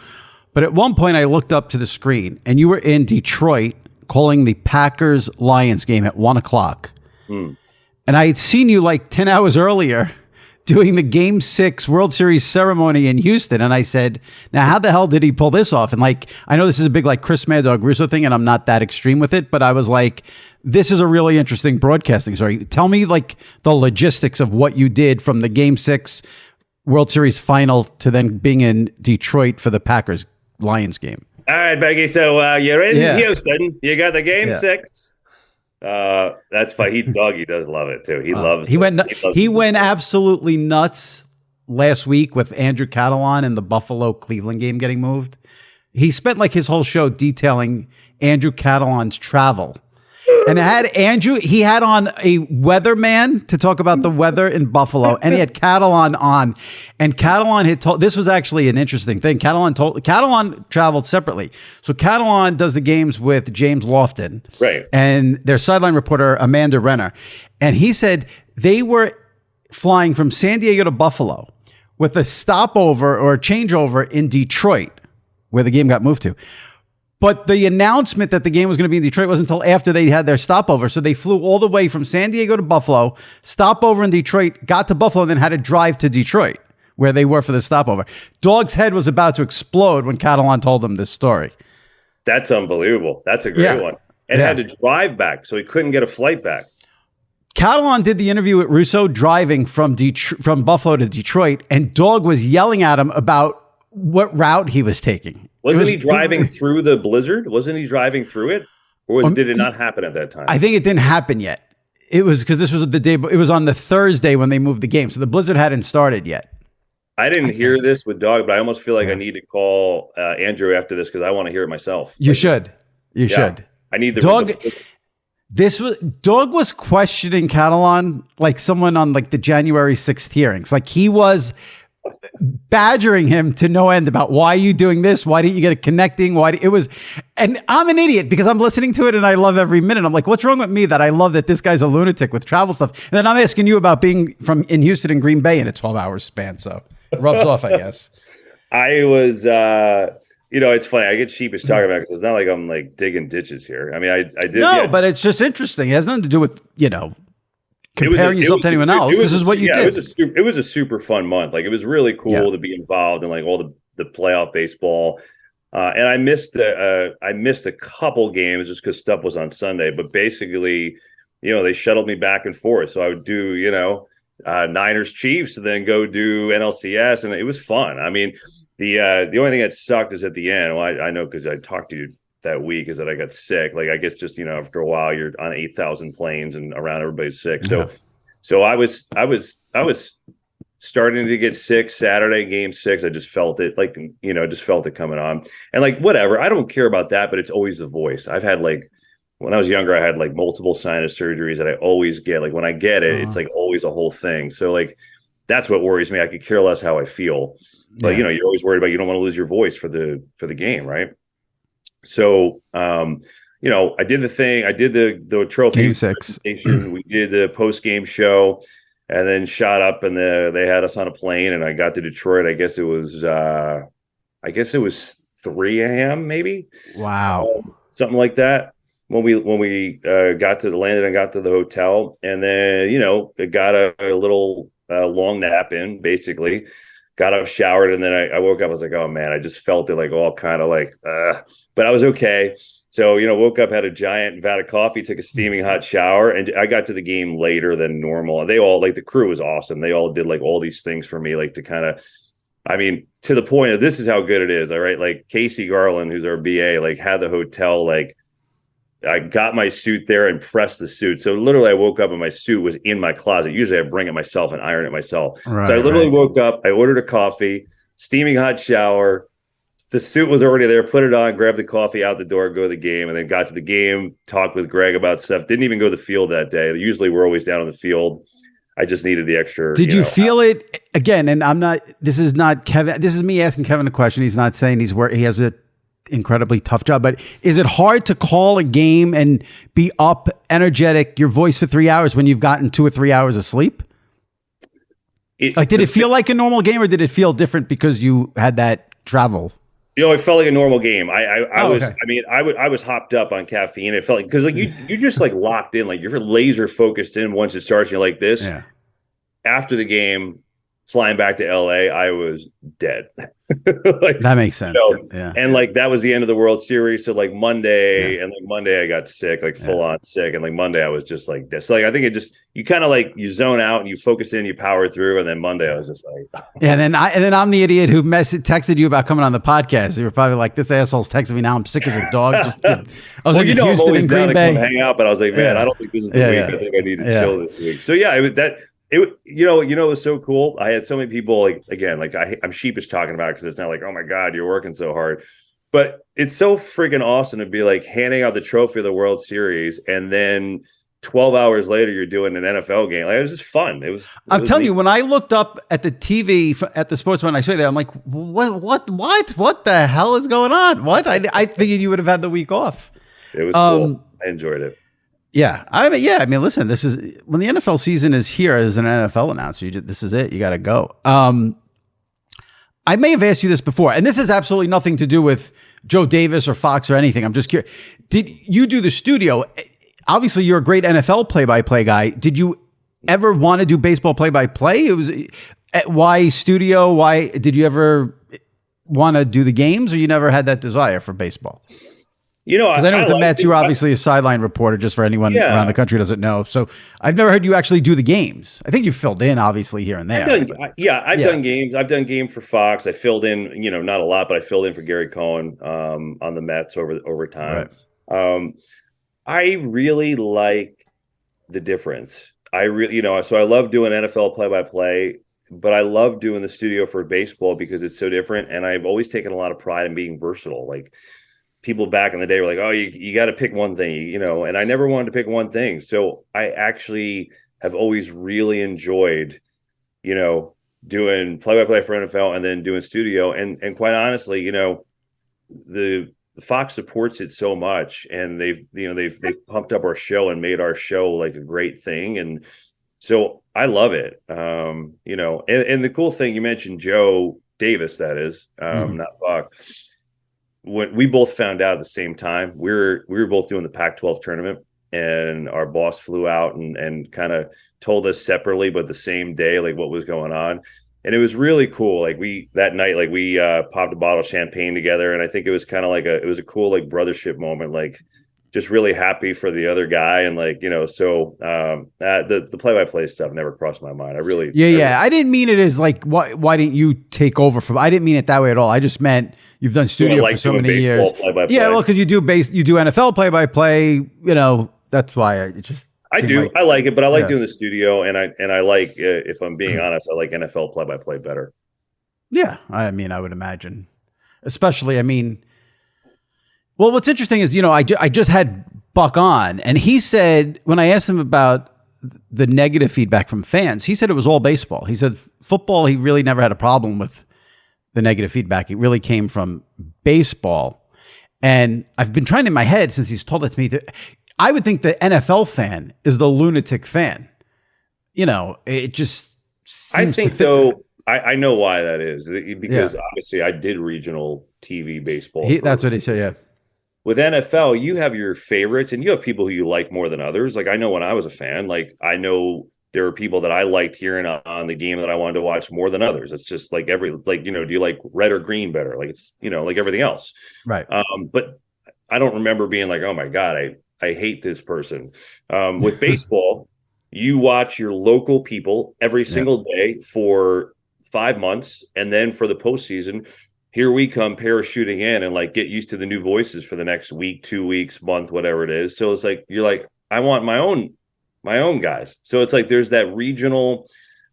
But at one point I looked up to the screen and you were in Detroit calling the Packers-Lions game at 1:00. And I had seen you like 10 hours earlier doing the Game 6 World Series ceremony in Houston. And I said, now, how the hell did he pull this off? And like, I know this is a big like Chris Mad Dog Russo thing, and I'm not that extreme with it, but I was like, this is a really interesting broadcasting story. Tell me like the logistics of what you did from the Game 6 World Series final to then being in Detroit for the Packers-Lions game. All right, Becky. So you're in Houston. You got the Game 6. That's fine. He does love it too. He went absolutely nuts last week with Andrew Catalan and the Buffalo Cleveland game getting moved. He spent like his whole show detailing Andrew Catalan's travel. And he had on a weatherman to talk about the weather in Buffalo, and he had Catalan on. And Catalan had told, this was actually an interesting thing. Catalan traveled separately. So Catalan does the games with James Lofton. Right. And their sideline reporter, Amanda Renner. And he said they were flying from San Diego to Buffalo with a stopover or a changeover in Detroit, where the game got moved to. But the announcement that the game was going to be in Detroit wasn't until after they had their stopover. So they flew all the way from San Diego to Buffalo, stopover in Detroit, got to Buffalo, and then had to drive to Detroit, where they were for the stopover. Dog's head was about to explode when Catalan told him this story. That's unbelievable. That's a great one. And had to drive back, so he couldn't get a flight back. Catalan did the interview with Russo driving from Buffalo to Detroit, and Dog was yelling at him about what route he was taking. Wasn't he driving through the blizzard? Wasn't he driving through it? or did it not happen at that time? I think it didn't happen yet. It was because this was the day. It was on the Thursday when they moved the game, so the blizzard hadn't started yet. I didn't hear this with Doug, but I almost feel like I need to call Andrew after this because I want to hear it myself. You should. You should. I need the Doug. Doug was questioning Catalan like someone on like the January 6th hearings. Like he was badgering him to no end about why are you doing this? Why didn't you get it connecting? And I'm an idiot because I'm listening to it and I love every minute. I'm like, what's wrong with me that I love that this guy's a lunatic with travel stuff? And then I'm asking you about being in Houston and Green Bay in a 12-hour span. So it rubs off, I guess. I was, it's funny. I get sheepish talking about it because it's not like I'm like digging ditches here. I mean, I did. No, but it's just interesting. It has nothing to do with, comparing yourself to anyone else. This is what you did. It was a super fun month. Like it was really cool to be involved in like all the playoff baseball. And I missed a couple games just because stuff was on Sunday. But basically, they shuttled me back and forth. So I would do, Niners Chiefs and then go do NLCS. And it was fun. I mean, the only thing that sucked is at the end. Well, I know because I talked to you that week is that I got sick. Like I guess just after a while you're on 8,000 planes and around everybody's sick. So I was starting to get sick Saturday game 6. I just felt it just felt it coming on and like whatever. I don't care about that, but it's always the voice. I've had like when I was younger, I had like multiple sinus surgeries that I always get. Like when I get it, it's like always a whole thing. So like that's what worries me. I could care less how I feel, but you're always worried about you don't want to lose your voice for the game, right? So, I did the thing. I did the trophy game 6. We did the post game show, and then shot up, and they had us on a plane, and I got to Detroit. I guess it was 3 a.m. maybe. Wow, something like that. When we got to the landing and got to the hotel, and then it got a little long nap in basically. Got up, showered, and then I woke up. I was like, oh man, I just felt it like all kind of like, but I was okay. So, woke up, had a giant vat of coffee, took a steaming hot shower, and I got to the game later than normal. They all the crew was awesome. They all did like all these things for me, like to kind of, to the point of this is how good it is. All right. Like Casey Garland, who's our BA, like had the hotel, like I got my suit there and pressed the suit. So literally I woke up and my suit was in my closet. Usually I bring it myself and iron it myself. Right, so I literally woke up, I ordered a coffee, steaming hot shower. The suit was already there, put it on, grabbed the coffee out the door, go to the game, and then got to the game, talked with Greg about stuff. Didn't even go to the field that day. Usually we're always down on the field. I just needed the extra. Did you feel it again? And this is not Kevin. This is me asking Kevin a question. He's not saying he has a incredibly tough job, but is it hard to call a game and be up, energetic, your voice for 3 hours when you've gotten 2 or 3 hours of sleep? Did it feel like a normal game, or did it feel different because you had that travel? It felt like a normal game. I was hopped up on caffeine. It felt like because you just like locked in, like you're laser focused in once it starts. You're like this. Yeah. After the game, flying back to LA, I was dead. That makes sense. Yeah. And like that was the end of the World Series. So like Monday I got sick, like full on sick. And like Monday I was just like this. So like I think it just you kind of like you zone out and you focus in, you power through. And then Monday I was just like and then I'm the idiot who texted you about coming on the podcast. You were probably like, this asshole's texting me now. I'm sick as a dog. I was in Houston and Green Bay. Hang out, but I was like, man, I don't think this is the week. I think I need to chill this week. So yeah, it was that. It was so cool. I had so many people I'm sheepish talking about it because it's not like, oh my God, you're working so hard, but it's so freaking awesome to be like handing out the trophy of the World Series and then 12 hours later you're doing an NFL game. Like it was just fun. I'm telling you, when I looked up at the TV at the sports when I saw that, I'm like, what the hell is going on? What? I figured you would have had the week off. It was cool. I enjoyed it. Yeah. I mean, listen, this is when the NFL season is here as an NFL announcer, this is it. You got to go. I may have asked you this before, and this has absolutely nothing to do with Joe Davis or Fox or anything. I'm just curious. Did you do the studio? Obviously, you're a great NFL play-by-play guy. Did you ever want to do baseball play-by-play? It was why studio? Why did you ever want to do the games, or you never had that desire for baseball? Because I know with the Mets, you're obviously a sideline reporter, just for anyone around the country who doesn't know. So I've never heard you actually do the games. I think you filled in, obviously, here and there. I've done games. I've done game for Fox. I filled in, not a lot, but I filled in for Gary Cohen on the Mets over time. Right. I really like the difference. I really, so I love doing NFL play-by-play, but I love doing the studio for baseball because it's so different. And I've always taken a lot of pride in being versatile. Like people back in the day were like, oh, you got to pick one thing, and I never wanted to pick one thing. So I actually have always really enjoyed, doing play-by-play for NFL and then doing studio. And quite honestly, the Fox supports it so much, and they've pumped up our show and made our show like a great thing, and so I love it. And the cool thing, you mentioned Joe Davis, that is not Buck. When we both found out at the same time, we were both doing the Pac-12 tournament, and our boss flew out and kind of told us separately, but the same day, like what was going on. And it was really cool. Like that night, like we popped a bottle of champagne together. And I think it was kind of like it was a cool, like brothership moment, like just really happy for the other guy. And like, so the play-by-play stuff never crossed my mind. I didn't mean it as like, why didn't you take over from, I didn't mean it that way at all. I just meant you've done studio for so many years. Play-by-play. Yeah. Well, cause you do NFL play-by-play, that's why it just, I do. I like it, but I like doing the studio, and I like, if I'm being honest, I like NFL play-by-play better. Yeah, I mean, I would imagine, especially. I mean, well, what's interesting is I just had Buck on, and he said when I asked him about the negative feedback from fans, he said it was all baseball. He said football, he really never had a problem with the negative feedback. It really came from baseball, and I've been trying in my head since he's told that to me I would think the NFL fan is the lunatic fan. It just seems I think to fit though. I know why that is, because obviously I did regional TV baseball. That's what he said. Yeah. With NFL, you have your favorites, and you have people who you like more than others. Like I know when I was a fan, like I know there were people that I liked hearing on the game that I wanted to watch more than others. It's just like do you like red or green better? Like it's like everything else, right? But I don't remember being like, oh my God, I hate this person. With baseball, you watch your local people every single day for 5 months. And then for the postseason, here we come parachuting in and like get used to the new voices for the next week, 2 weeks, month, whatever it is. So it's like, you're like, I want my own guys. So it's like, there's that regional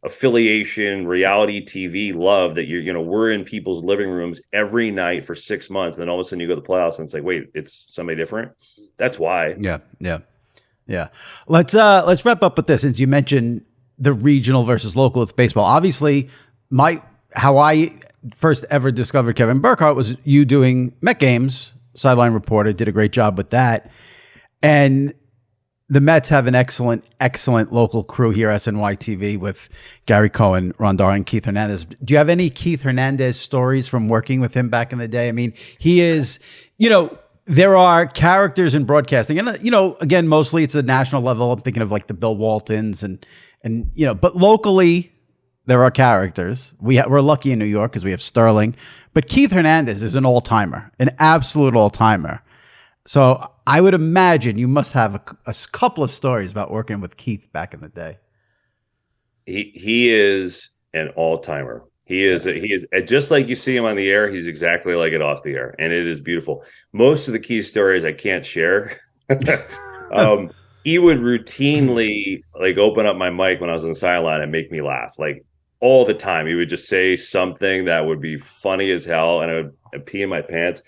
affiliation, reality TV love that we're in people's living rooms every night for 6 months. And then all of a sudden you go to the playoffs and it's like, wait, it's somebody different. That's why. Yeah. Let's wrap up with this. Since you mentioned the regional versus local with baseball, obviously how I first ever discovered Kevin Burkhardt was you doing Met games, sideline reporter, did a great job with that. And the Mets have an excellent local crew here, SNY TV, with Gary Cohen, Ron Darling, Keith Hernandez. Do you have any Keith Hernandez stories from working with him back in the day? I mean, he is, there are characters in broadcasting, and again, mostly it's a national level. I'm thinking of like the Bill Waltons and but locally there are characters. We're lucky in New York because we have Sterling, but Keith Hernandez is an all-timer, an absolute all-timer. So I would imagine you must have a couple of stories about working with Keith back in the day. He is an all-timer. He is just like you see him on the air. He's exactly like it off the air, and it is beautiful. Most of the Keith stories I can't share. He would routinely like open up my mic when I was on the sideline and make me laugh, like all the time. He would just say something that would be funny as hell, and I'd pee in my pants.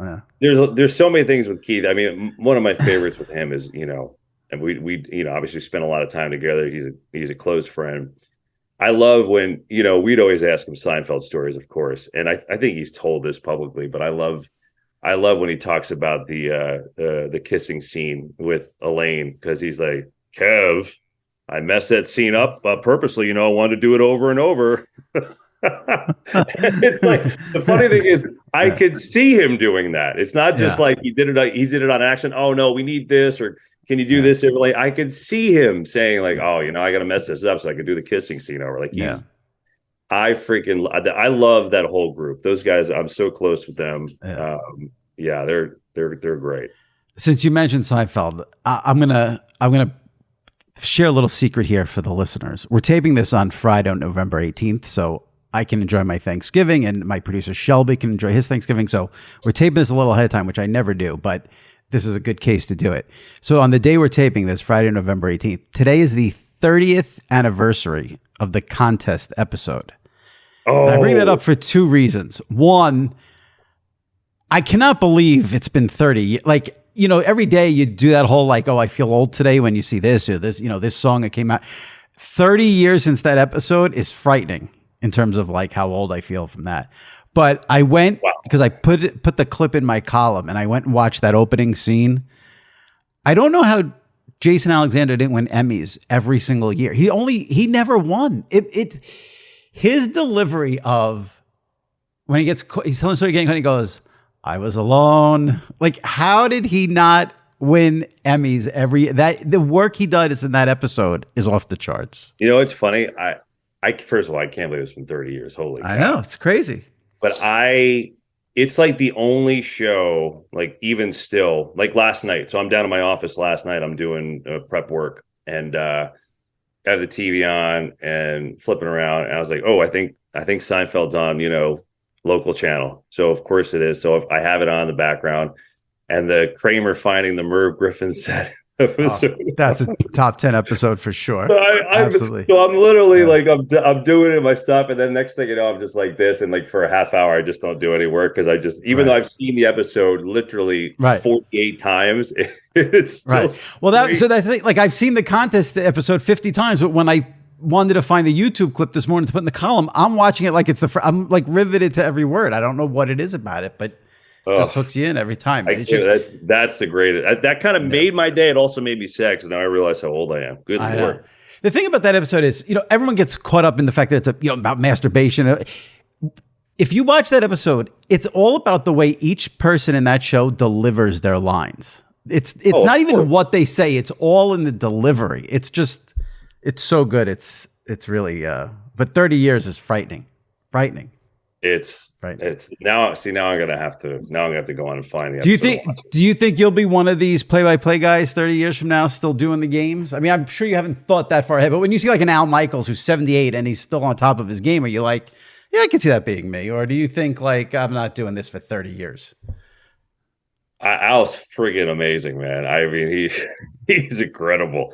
Yeah. There's so many things with Keith. I mean, one of my favorites with him is and we obviously spent a lot of time together. He's a close friend. I love when we'd always ask him Seinfeld stories, of course, and I think he's told this publicly, but I love when he talks about the kissing scene with Elaine, because he's like, Kev, I messed that scene up purposely. I wanted to do it over and over. It's like, the funny thing is, I could see him doing that. It's not just like he did it on action. Oh no, we need this, or can you do this? I could see him saying like, oh, I got to mess this up so I could do the kissing scene over. Like I love that whole group. Those guys, I'm so close with them. They're great. Since you mentioned Seinfeld, I'm gonna share a little secret here for the listeners. We're taping this on Friday, November 18th, so I can enjoy my Thanksgiving, and my producer Shelby can enjoy his Thanksgiving. So we're taping this a little ahead of time, which I never do. But this is a good case to do it. So on the day we're taping this, Friday, November 18th, today is the 30th anniversary of the contest episode. Oh, And I bring that up for two reasons. One, I cannot believe it's been 30. Like, you know, every day you do that whole like, oh, I feel old today when you see this or this, you know, this song that came out. 30 years since that episode is frightening in terms of like how old I feel from that. But I went because I put the clip in my column and I went and watched that opening scene. I don't know how Jason Alexander didn't win Emmys every single year. He never won. His delivery of when he's telling the story again, when he goes, I was alone. Like, how did he not win Emmys the work he does in that episode is off the charts. You know, it's funny. I first of all, I can't believe it's been 30 years. Holy cow. I know, it's crazy. But it's like the only show, like even still, like last night. So I'm down in my office last night. I'm doing prep work and I have the TV on and flipping around. And I was like, oh, I think Seinfeld's on, you know, local channel. So of course it is. So I have it on in the background. And the Kramer finding the Merv Griffin set. That's a top 10 episode for sure. So Absolutely. So I'm literally like, I'm doing it my stuff. And then next thing you know, I'm just like this. And like for a half hour, I just don't do any work. Cause even though I've seen the episode literally 48 times, it's still Well, that's the thing. Like I've seen the contest episode 50 times, but when I wanted to find the YouTube clip this morning to put in the column, I'm watching it like I'm like riveted to every word. I don't know what it is about it, but just hooks you in every time. That's the greatest. That kind of made my day. It also made me sad because now I realize how old I am. Good Lord. The thing about that episode is, you know, everyone gets caught up in the fact that it's about masturbation. If you watch that episode, it's all about the way each person in that show delivers their lines. It's not even what they say. It's all in the delivery. It's so good. It's really, but 30 years is frightening. It's now I'm gonna have to go on and find the episode. Do you think you'll be one of these play-by-play guys 30 years from now still doing the games? I mean, I'm sure you haven't thought that far ahead, but when you see like an Al Michaels who's 78 and he's still on top of his game, are you like, yeah, I can see that being me? Or do you think like, I'm not doing this for 30 years? Al's friggin' amazing, man. I mean, he's incredible.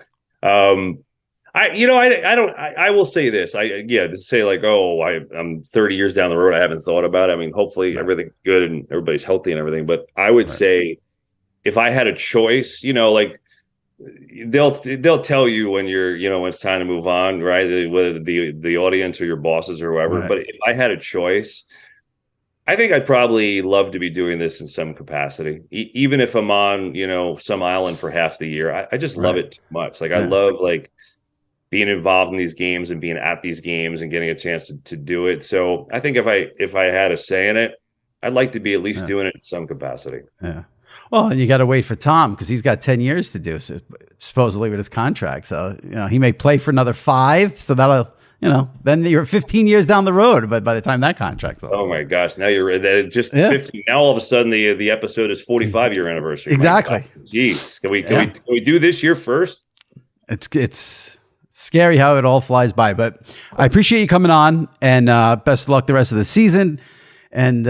I will say this. To say like, oh, I'm 30 years down the road. I haven't thought about it. I mean, hopefully everything's good and everybody's healthy and everything. But I would say if I had a choice, you know, like they'll tell you when when it's time to move on, right? Whether the audience or your bosses or whoever. But if I had a choice, I think I'd probably love to be doing this in some capacity, even if I'm on, some island for half the year. I just love it too much. Like I love like being involved in these games and being at these games and getting a chance to do it. So I think if I had a say in it, I'd like to be at least doing it in some capacity. Yeah. Well, and you got to wait for Tom because he's got 10 years to do, so, supposedly with his contract. So, he may play for another 5. So that'll, then you're 15 years down the road. But by the time that contract's over. Oh my gosh. Now you're just 15. Now all of a sudden the episode is 45-year anniversary. Exactly. Jeez. Can we do this year first? It's scary how it all flies by, but I appreciate you coming on and best of luck the rest of the season. And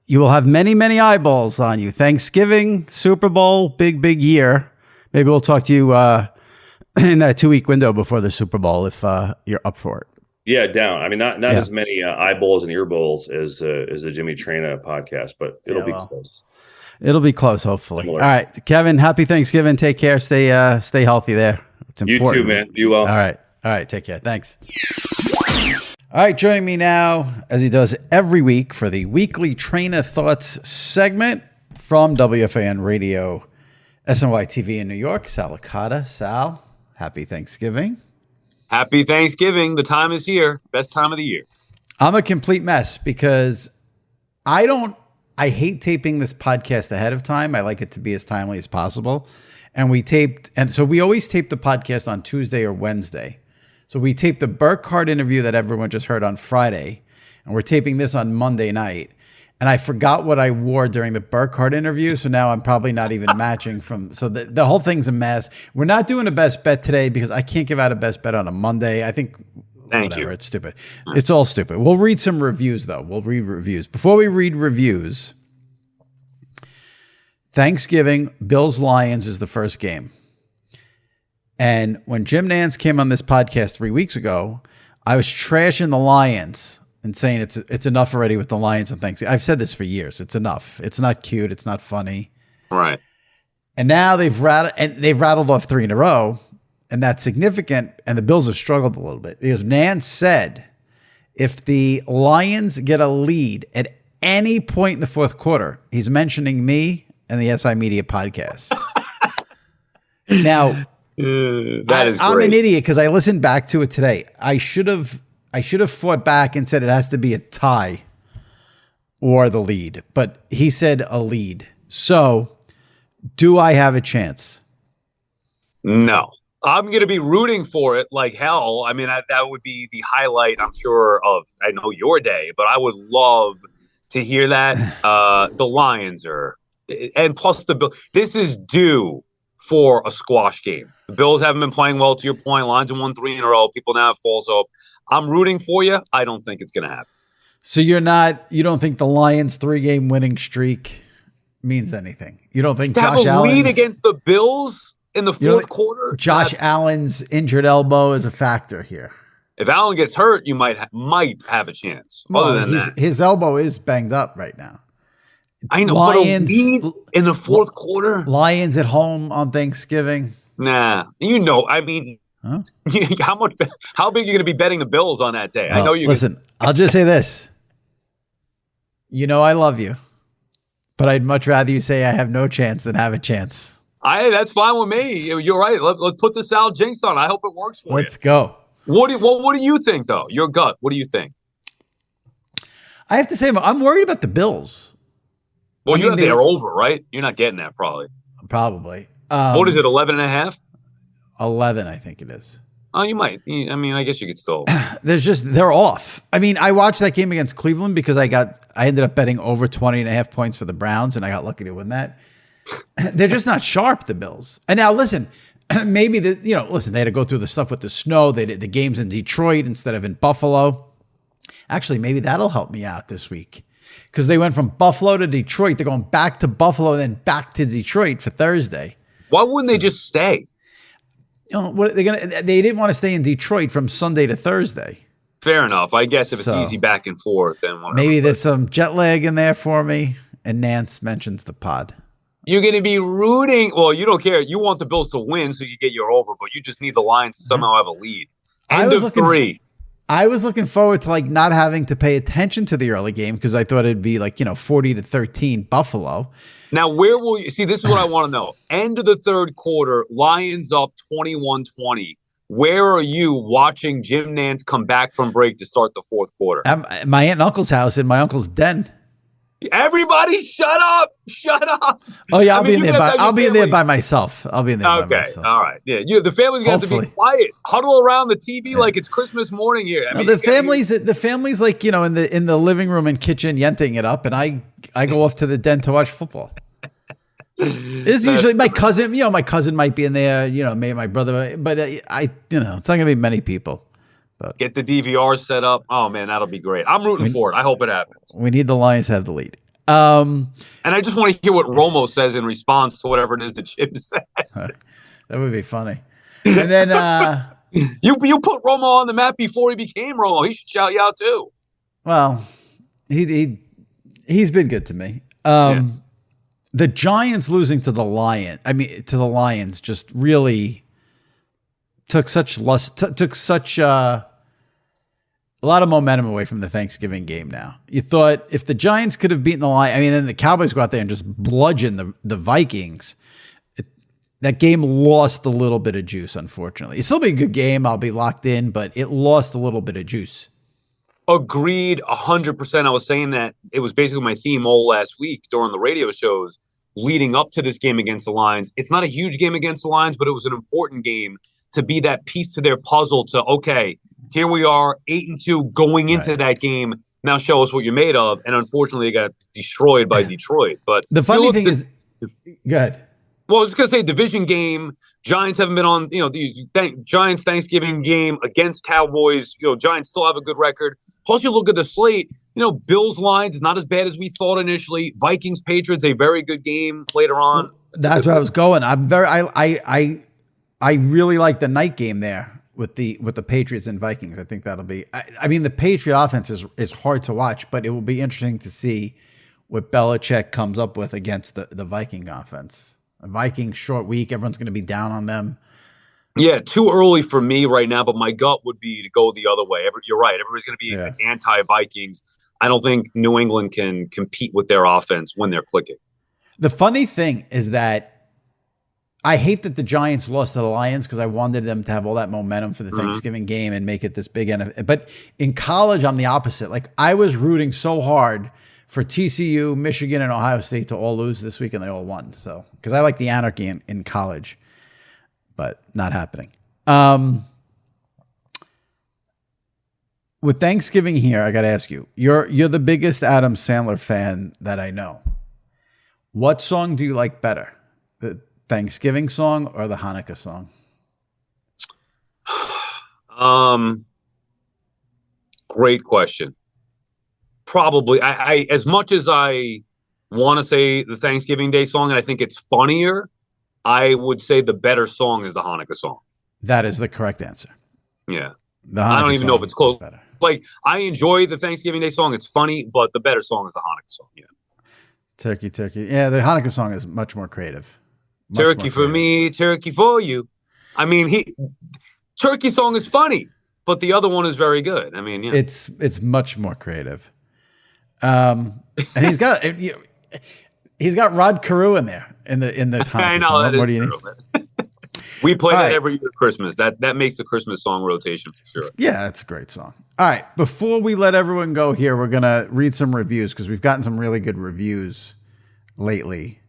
you will have many, many eyeballs on you. Thanksgiving, Super Bowl, big year. Maybe we'll talk to you in that 2-week window before the Super Bowl if you're up for it. Yeah, down. I mean, not as many eyeballs and ear bowls as the Jimmy Traina podcast, but it'll be close. It'll be close, hopefully. Similar. All right, Kevin, happy Thanksgiving. Take care. Stay healthy there. It's important. You too, man. You well. All right. Take care. Thanks. All right, joining me now, as he does every week, for the weekly Traina Thoughts segment from WFAN Radio, SNY TV in New York, Sal Licata. Sal, happy Thanksgiving. Happy Thanksgiving. The time is here. Best time of the year. I'm a complete mess because I hate taping this podcast ahead of time. I like it to be as timely as possible. And so we always tape the podcast on Tuesday or Wednesday. So we taped the Burkhardt interview that everyone just heard on Friday, and we're taping this on Monday night. And I forgot what I wore during the Burkhardt interview, so now I'm probably not even matching so the whole thing's a mess. We're not doing a best bet today because I can't give out a best bet on a Monday. I think whatever, it's stupid. It's all stupid. We'll read some reviews, though. We'll read reviews. Before we read reviews, Thanksgiving, Bills-Lions is the first game. And when Jim Nantz came on this podcast 3 weeks ago, I was trashing the Lions and saying it's enough already with the Lions on Thanksgiving. I've said this for years. It's enough. It's not cute. It's not funny. Right. And now they've rattled off 3 in a row, and that's significant. And the Bills have struggled a little bit because Nantz said if the Lions get a lead at any point in the fourth quarter, he's mentioning me and the SI Media podcast. Now, that is great. I'm an idiot because I listened back to it today. I should have fought back and said it has to be a tie or the lead, but he said a lead. So, do I have a chance? No. I'm going to be rooting for it like hell. I mean, that would be the highlight, I'm sure, of, I know, your day, but I would love to hear that. The Lions are, and plus the Bills, this is due for a squash game. The Bills haven't been playing well, to your point. Lions have won 3 in a row. People now have false hope. I'm rooting for you. I don't think it's going to happen. So you don't think the Lions' 3-game winning streak means anything? You don't think Josh Allen's lead against the Bills in the fourth quarter? Josh Allen's injured elbow is a factor here. If Allen gets hurt, you might have a chance. Well, other than that, his elbow is banged up right now. I know. Lions, but a lead in the fourth quarter. Lions at home on Thanksgiving. Nah, I mean, huh? How big are you going to be betting the Bills on that day? Well, I know you. Listen, I'll just say this. I love you, but I'd much rather you say I have no chance than have a chance. That's fine with me. You're right. Let's put the Sal jinx on. I hope it works for you. Let's go. What do you think, though? Your gut. What do you think? I have to say, I'm worried about the Bills. Well, they're over, right? You're not getting that, probably. Probably. What is it, 11.5? 11, I think it is. Oh, you might. I mean, I guess you could still. They're off. I mean, I watched that game against Cleveland because I ended up betting over 20.5 points for the Browns, and I got lucky to win that. They're just not sharp, the Bills. And now, listen, maybe they had to go through the stuff with the snow. They did the games in Detroit instead of in Buffalo. Actually, maybe that'll help me out this week because they went from Buffalo to Detroit. They're going back to Buffalo and then back to Detroit for Thursday. Why wouldn't they just stay? They didn't want to stay in Detroit from Sunday to Thursday. Fair enough. I guess if it's easy back and forth, then whatever. Maybe there's some jet lag in there for me. And Nantz mentions the pod. You're going to be rooting. Well, you don't care. You want the Bills to win so you get your over, but you just need the Lions to somehow have a lead. End of 3. I was looking forward to not having to pay attention to the early game because I thought it'd be 40-13 Buffalo. Now, where will you see? This is what I want to know. End of the third quarter, Lions up 21-20. Where are you watching Jim Nantz come back from break to start the fourth quarter? At my aunt and uncle's house in my uncle's den. Everybody, shut up! Shut up! Oh yeah, I'll be in there by myself. I'll be in there by myself. Okay, all right. Yeah, the family's got to be quiet. Huddle around the TV like it's Christmas morning here. The family's in the living room and kitchen yenting it up, and I go off to the den to watch football. It's usually my cousin. My cousin might be in there. Maybe my brother, but it's not going to be many people. But get the DVR set up. Oh man, that'll be great. I'm rooting for it. I hope it happens. We need the Lions to have the lead. And I just want to hear what Romo says in response to whatever it is that Jim said. That would be funny. And then you put Romo on the map before he became Romo. He should shout you out too. Well, he's been good to me. The Giants losing to the Lions just really took such a lot of momentum away from the Thanksgiving game now. You thought if the Giants could have beaten the Lions, then the Cowboys go out there and just bludgeon the Vikings. That game lost a little bit of juice, unfortunately. It'll still be a good game. I'll be locked in, but it lost a little bit of juice. Agreed 100%. I was saying that it was basically my theme all last week during the radio shows leading up to this game against the Lions. It's not a huge game against the Lions, but it was an important game to be that piece to their puzzle to, okay, here we are, 8-2 going into that game. Now show us what you're made of. And unfortunately, they got destroyed by Detroit. But the funny thing is, go ahead. Well, I was just going to say division game. Giants haven't been on, the Giants Thanksgiving game against Cowboys. Giants still have a good record. Plus, you look at the slate. Bills lines is not as bad as we thought initially. Vikings Patriots, a very good game later on. That's where I was going. I really like the night game there with the Patriots and Vikings. I think that'll be. I mean, the Patriot offense is hard to watch, but it will be interesting to see what Belichick comes up with against the Viking offense. A Vikings short week, everyone's going to be down on them. Yeah, too early for me right now, but my gut would be to go the other way. You're right. Everybody's going to be anti-Vikings. I don't think New England can compete with their offense when they're clicking. The funny thing is that I hate that the Giants lost to the Lions because I wanted them to have all that momentum for the Thanksgiving game and make it this big. But in college, I'm the opposite. Like, I was rooting so hard for TCU, Michigan, and Ohio State to all lose this week, and they all won. So, because I like the anarchy in college, but not happening. With Thanksgiving here, I got to ask you, you're the biggest Adam Sandler fan that I know. What song do you like better? The Thanksgiving song or the Hanukkah song? Great question. Probably, I as much as I want to say the Thanksgiving Day song, and I think it's funnier, I would say the better song is the Hanukkah song. That is the correct answer. Yeah. I don't even know if it's close. Like, I enjoy the Thanksgiving Day song. It's funny, but the better song is the Hanukkah song. Yeah. Turkey. Yeah, the Hanukkah song is much more creative. Turkey for me, turkey for you. I mean, Turkey song is funny, but the other one is very good. I mean, yeah. It's much more creative. And he's got Rod Carew in there in the Hanukkah I know song. that is true. We play that every year at Christmas. That makes the Christmas song rotation for sure. Yeah, it's a great song. All right, before we let everyone go here, we're gonna read some reviews because we've gotten some really good reviews lately.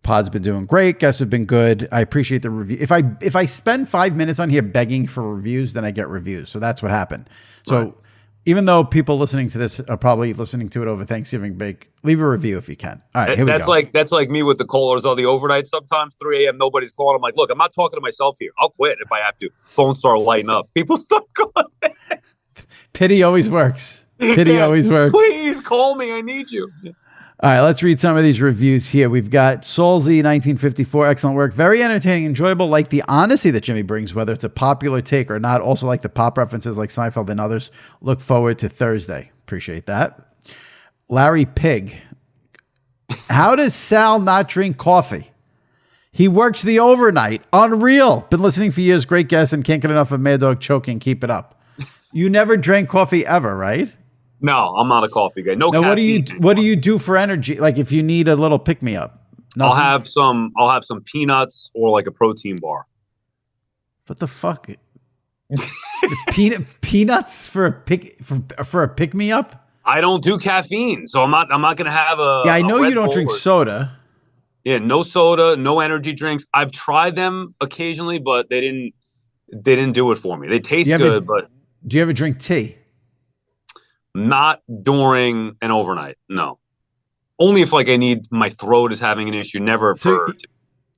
Pod's been doing great. Guests have been good. I appreciate the review. If I spend 5 minutes on here begging for reviews, then I get reviews. So that's what happened. So even though people listening to this are probably listening to it over Thanksgiving break, leave a review if you can. All right, here we go. That's like me with the callers on the overnight. Sometimes 3 a.m. nobody's calling. I'm like, look, I'm not talking to myself here. I'll quit if I have to. Phones start lighting up. People start calling. Pity always works. Pity always works. Please call me. I need you. All right, let's read some of these reviews here. We've got Solzy 1954, excellent work. Very entertaining, enjoyable, like the honesty that Jimmy brings, whether it's a popular take or not. Also like the pop references like Seinfeld and others. Look forward to Thursday. Appreciate that. Larry Pig. How does Sal not drink coffee? He works the overnight. Unreal. Been listening for years. Great guest and can't get enough of Mad Dog choking. Keep it up. You never drank coffee ever, right? No, I'm not a coffee guy. No. Now, what do you do for energy? Like if you need a little pick me up? I'll have some peanuts or like a protein bar. What the fuck? Peanuts for a pick me up? I don't do caffeine, so I'm not going to have a. Yeah, I know you don't Bull drink soda. Yeah, no soda, no energy drinks. I've tried them occasionally, but they didn't do it for me. They taste good, but do you ever drink tea? Not during an overnight. No. Only if like I need, my throat is having an issue. Never for.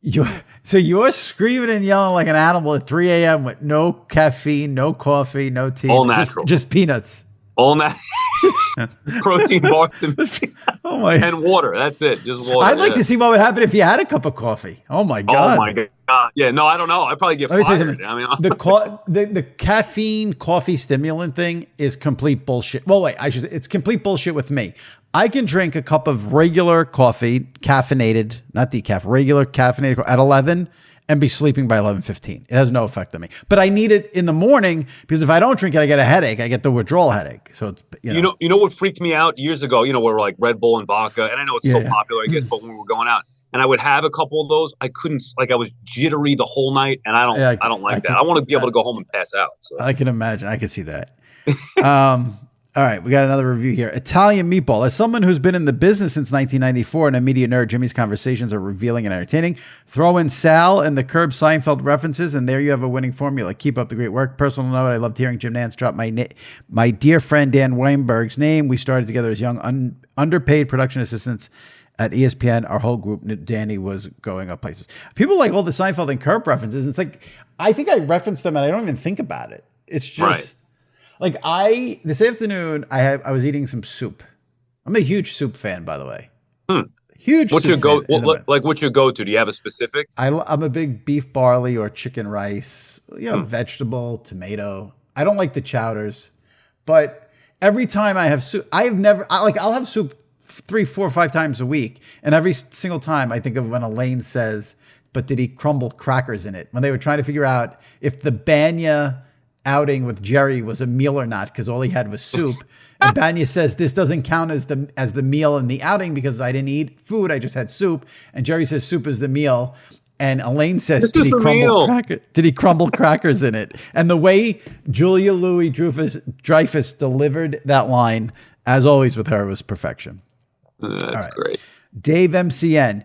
You're screaming and yelling like an animal at 3 a.m. with no caffeine, no coffee, no tea. All natural. Just peanuts. All natural. Protein bars and water. That's it. Just water. I'd like to see what would happen if you had a cup of coffee. Oh my God. Oh my God. Yeah, no, I don't know. I'd probably get fired. I mean, the caffeine coffee stimulant thing is complete bullshit. Well, wait, it's complete bullshit with me. I can drink a cup of regular coffee, caffeinated, not decaf, regular caffeinated at 11 and be sleeping by 11:15. It has no effect on me. But I need it in the morning because if I don't drink it, I get a headache. I get the withdrawal headache. So it's, you know what freaked me out years ago, where like Red Bull and vodka, and I know it's so popular, I guess, but when we were going out and I would have a couple of those, I couldn't, like I was jittery the whole night, and I don't like that. I want to be able to go home and pass out. So. I can imagine. I can see that. All right, we got another review here. Italian Meatball. As someone who's been in the business since 1994 and a media nerd, Jimmy's conversations are revealing and entertaining. Throw in Sal and the Curb Seinfeld references, and there you have a winning formula. Keep up the great work. Personal note, I loved hearing Jim Nantz drop my dear friend Dan Weinberg's name. We started together as young, underpaid production assistants at ESPN. Our whole group, Danny, was going up places. People like all the Seinfeld and Curb references. It's like, I think I reference them and I don't even think about it. It's just... Right. Like this afternoon, I was eating some soup. I'm a huge soup fan, by the way. Huge. What's soup your fan what's your go-to? Do you have a specific? I'm a big beef barley or chicken rice, vegetable, tomato. I don't like the chowders, but every time I have soup, I'll have soup 3, 4, 5 times a week. And every single time I think of when Elaine says, but did he crumble crackers in it? When they were trying to figure out if the Banya outing with Jerry was a meal or not, because all he had was soup. And Banya says, this doesn't count as the meal in the outing because I didn't eat food. I just had soup. And Jerry says soup is the meal. And Elaine says, did he crumble crackers in it? And the way Julia Louis-Dreyfus delivered that line, as always with her, was perfection. That's great. Dave MCN.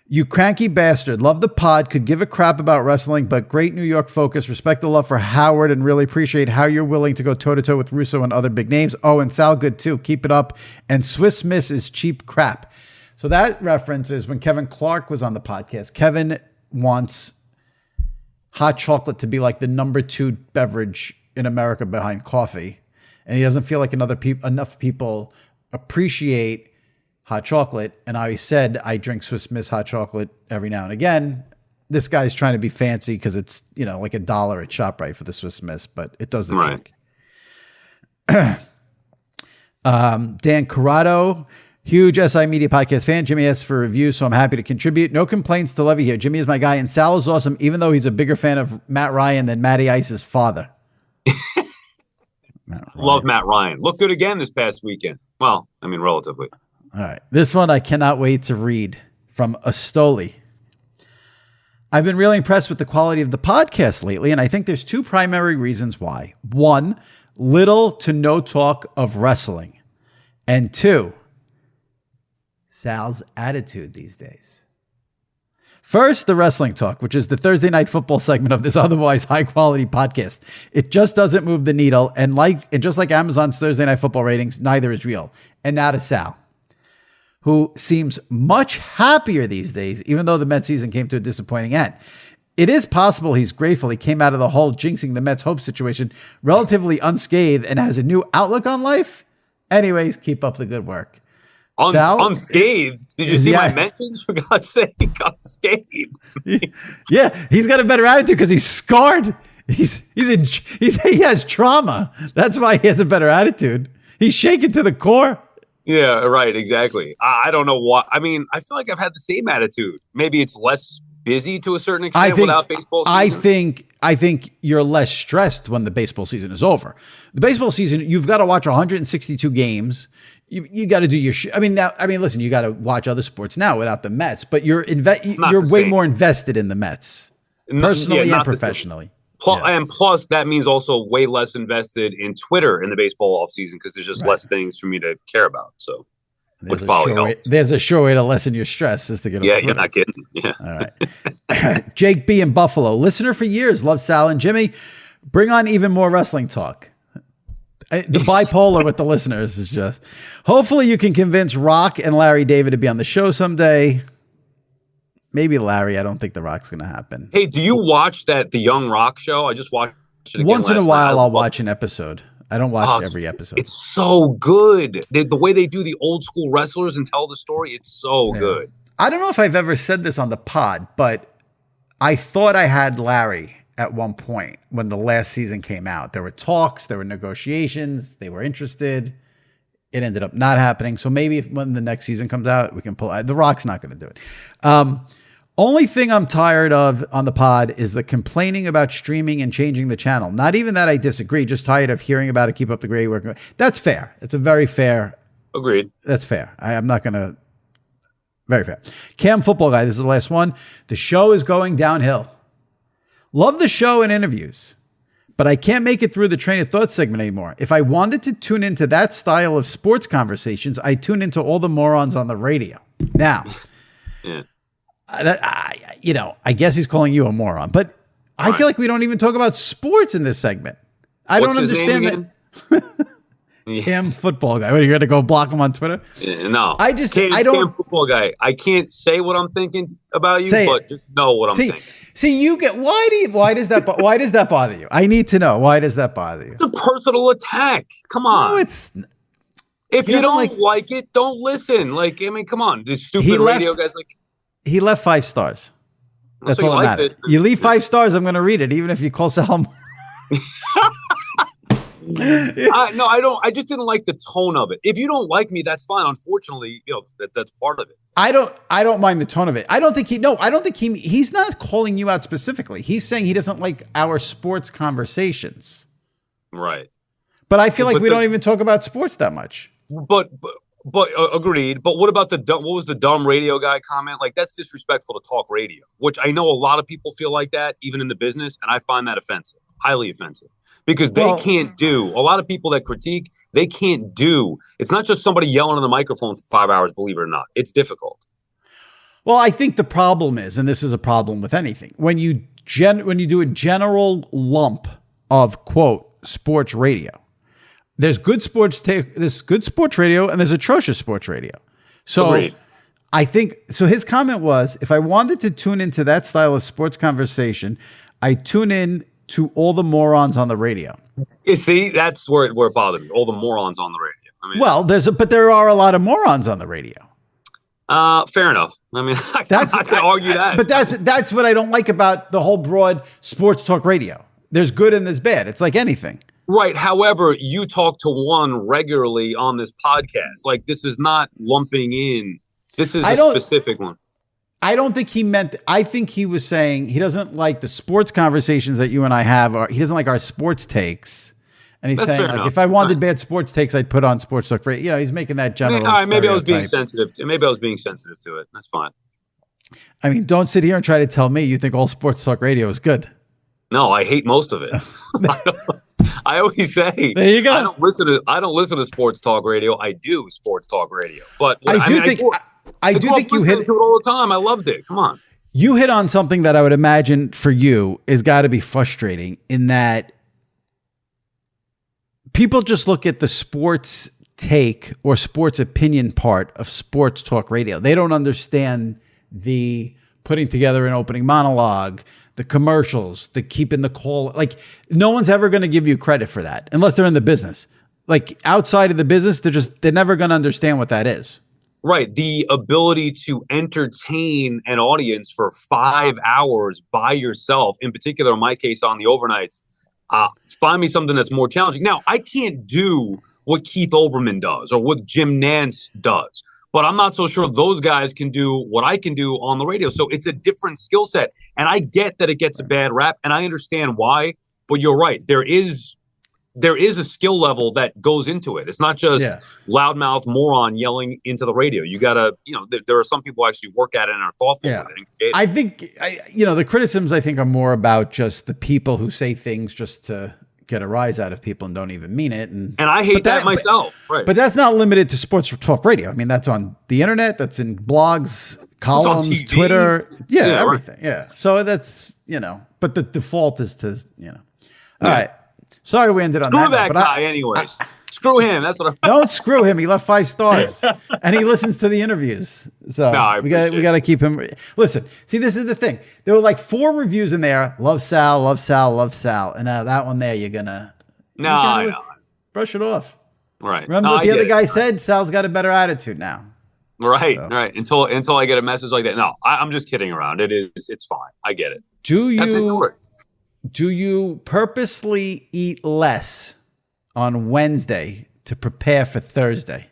You cranky bastard. Love the pod. Could give a crap about wrestling, but great New York focus. Respect the love for Howard and really appreciate how you're willing to go toe-to-toe with Russo and other big names. Oh, and Sal good too. Keep it up. And Swiss Miss is cheap crap. So that reference is when Kevin Clark was on the podcast. Kevin wants hot chocolate to be like the number 2 beverage in America behind coffee. And he doesn't feel like enough people appreciate hot chocolate. And I said, I drink Swiss Miss hot chocolate every now and again. This guy's trying to be fancy because it's, like $1 at ShopRite for the Swiss Miss, but it does the trick. Dan Corrado, huge SI Media Podcast fan. Jimmy asked for a review, so I'm happy to contribute. No complaints to Levy here. Jimmy is my guy, and Sal is awesome, even though he's a bigger fan of Matt Ryan than Matty Ice's father. Love Matt Ryan. Looked good again this past weekend. Well, I mean, relatively. All right. This one I cannot wait to read from Astoli. I've been really impressed with the quality of the podcast lately, and I think there's 2 primary reasons why. 1, little to no talk of wrestling. And 2, Sal's attitude these days. First, the wrestling talk, which is the Thursday night football segment of this otherwise high-quality podcast. It just doesn't move the needle, and just like Amazon's Thursday night football ratings, neither is real. And now to Sal, who seems much happier these days, even though the Mets season came to a disappointing end. It is possible he's grateful he came out of the whole jinxing the Mets hope situation relatively unscathed and has a new outlook on life. Anyways, keep up the good work. Sal, unscathed? Did you see my mentions? For God's sake, unscathed. Yeah, he's got a better attitude because he's scarred. He has trauma. That's why he has a better attitude. He's shaken to the core. Yeah, right. Exactly. I don't know what. I mean, I feel like I've had the same attitude. Maybe it's less busy to a certain extent without baseball season. I think you're less stressed when the baseball season is over. The baseball season, you've got to watch 162 games. You got to do your listen, you got to watch other sports now without the Mets, but you're way more invested in the Mets personally and professionally. And plus, that means also way less invested in Twitter in the baseball offseason because there's just less things for me to care about. So, which probably helps. There's a sure way to lessen your stress is to get. Yeah, you're not kidding. Yeah. All right. Jake B in Buffalo, listener for years, love Sal and Jimmy. Bring on even more wrestling talk. The bipolar with the listeners is just. Hopefully, you can convince Rock and Larry David to be on the show someday. Maybe Larry. I don't think The Rock's going to happen. Hey, do you watch the Young Rock show? I just watched it again once in a while. I'll watch an episode. I don't watch every episode. It's so good. The way they do the old school wrestlers and tell the story, it's so good. I don't know if I've ever said this on the pod, but I thought I had Larry at one point when the last season came out. There were talks, there were negotiations, they were interested. It ended up not happening. So maybe when the next season comes out, we can pull. The Rock's not going to do it. Only thing I'm tired of on the pod is the complaining about streaming and changing the channel. Not even that I disagree, just tired of hearing about it. Keep up the great work. That's fair. It's a very fair. Agreed. That's fair. I'm not going to. Very fair. Cam Football Guy, this is the last one. The show is going downhill. Love the show and interviews, but I can't make it through the Traina Thoughts segment anymore. If I wanted to tune into that style of sports conversations, I tune into all the morons on the radio. Now, I guess he's calling you a moron, but I feel like we don't even talk about sports in this segment. I don't understand that. Cam football guy. What, are you going to go block him on Twitter? No. I don't. Cam football guy. I can't say what I'm thinking about you, but just know what I'm thinking. See, you get why does that bother you? I need to know, why does that bother you? It's a personal attack. Come on. No, if you don't like it, don't listen. Like, I mean, come on. This stupid radio guy's like. He left 5 stars. That's so all that matters. You leave 5 stars, I'm going to read it, even if you call Sal. No, I don't. I just didn't like the tone of it. If you don't like me, that's fine. Unfortunately, that's part of it. I don't mind the tone of it. I don't think he's not calling you out specifically. He's saying he doesn't like our sports conversations. Right. But I feel like we don't even talk about sports that much. But agreed. But what about what was the dumb radio guy comment? Like, that's disrespectful to talk radio, which I know a lot of people feel like that, even in the business. And I find that offensive, highly offensive. Because they can't do, a lot of people that critique, they can't do, it's not just somebody yelling on the microphone for 5 hours, believe it or not. It's difficult. Well, I think the problem is, and this is a problem with anything, when you do a general lump of, quote, sports radio, there's good sports radio and there's atrocious sports radio. So Agreed. I think, so his comment was, if I wanted to tune into that style of sports conversation, I tune in to all the morons on the radio. You see, that's where it bothered me. All the morons on the radio. I mean, well, there are a lot of morons on the radio. Fair enough. I mean, I'm not going to argue that. But that's what I don't like about the whole broad sports talk radio. There's good and there's bad. It's like anything. Right. However, you talk to one regularly on this podcast. Like, this is not lumping in. This is a specific one. I don't think he meant. I think he was saying he doesn't like the sports conversations that you and I have. Or he doesn't like our sports takes. And he's saying, like, if I wanted bad sports takes, I'd put on sports talk. You know, he's making that general. All right, maybe I was being sensitive. Maybe I was being sensitive to it. That's fine. I mean, don't sit here and try to tell me you think all sports talk radio is good. No, I hate most of it. I always say, there you go. I don't listen to sports talk radio. I do sports talk radio, but I do think you hit it all the time. I loved it. Come on. You hit on something that I would imagine for you is got to be frustrating, in that people just look at the sports take or sports opinion part of sports talk radio. They don't understand the putting together an opening monologue, the commercials, the keeping the call. Like, no one's ever going to give you credit for that unless they're in the business. Like, outside of the business, they're never going to understand what that is. Right. The ability to entertain an audience for 5 hours by yourself, in particular, in my case, on the overnights, find me something that's more challenging. Now, I can't do what Keith Olbermann does or what Jim Nantz does, but I'm not so sure those guys can do what I can do on the radio. So it's a different skill set. And I get that it gets a bad rap, and I understand why, but you're right. There is a skill level that goes into it. It's not just loudmouth moron yelling into the radio. You gotta, there are some people who actually work at it and are thoughtful with it. I think, the criticisms I think are more about just the people who say things just to get a rise out of people and don't even mean it. And I hate that myself. Right. But that's not limited to sports talk radio. I mean, that's on the internet. That's in blogs, columns, Twitter. Everything. Right. Yeah. So that's, but the default is to, all right. Sorry we ended on Screw that. That guy anyways. Screw him. That's what Don't screw him. He left 5 stars. And he listens to the interviews. So we got to keep him. Listen, see, this is the thing. There were like 4 reviews in there. Love Sal, love Sal, love Sal. And now that one there, you're going to brush it off. Right. Remember what the other guy said? Sal's got a better attitude now. Right. So. Right. Until I get a message like that. No, I'm just kidding around. It's fine. I get it. Do you purposely eat less on Wednesday to prepare for Thursday?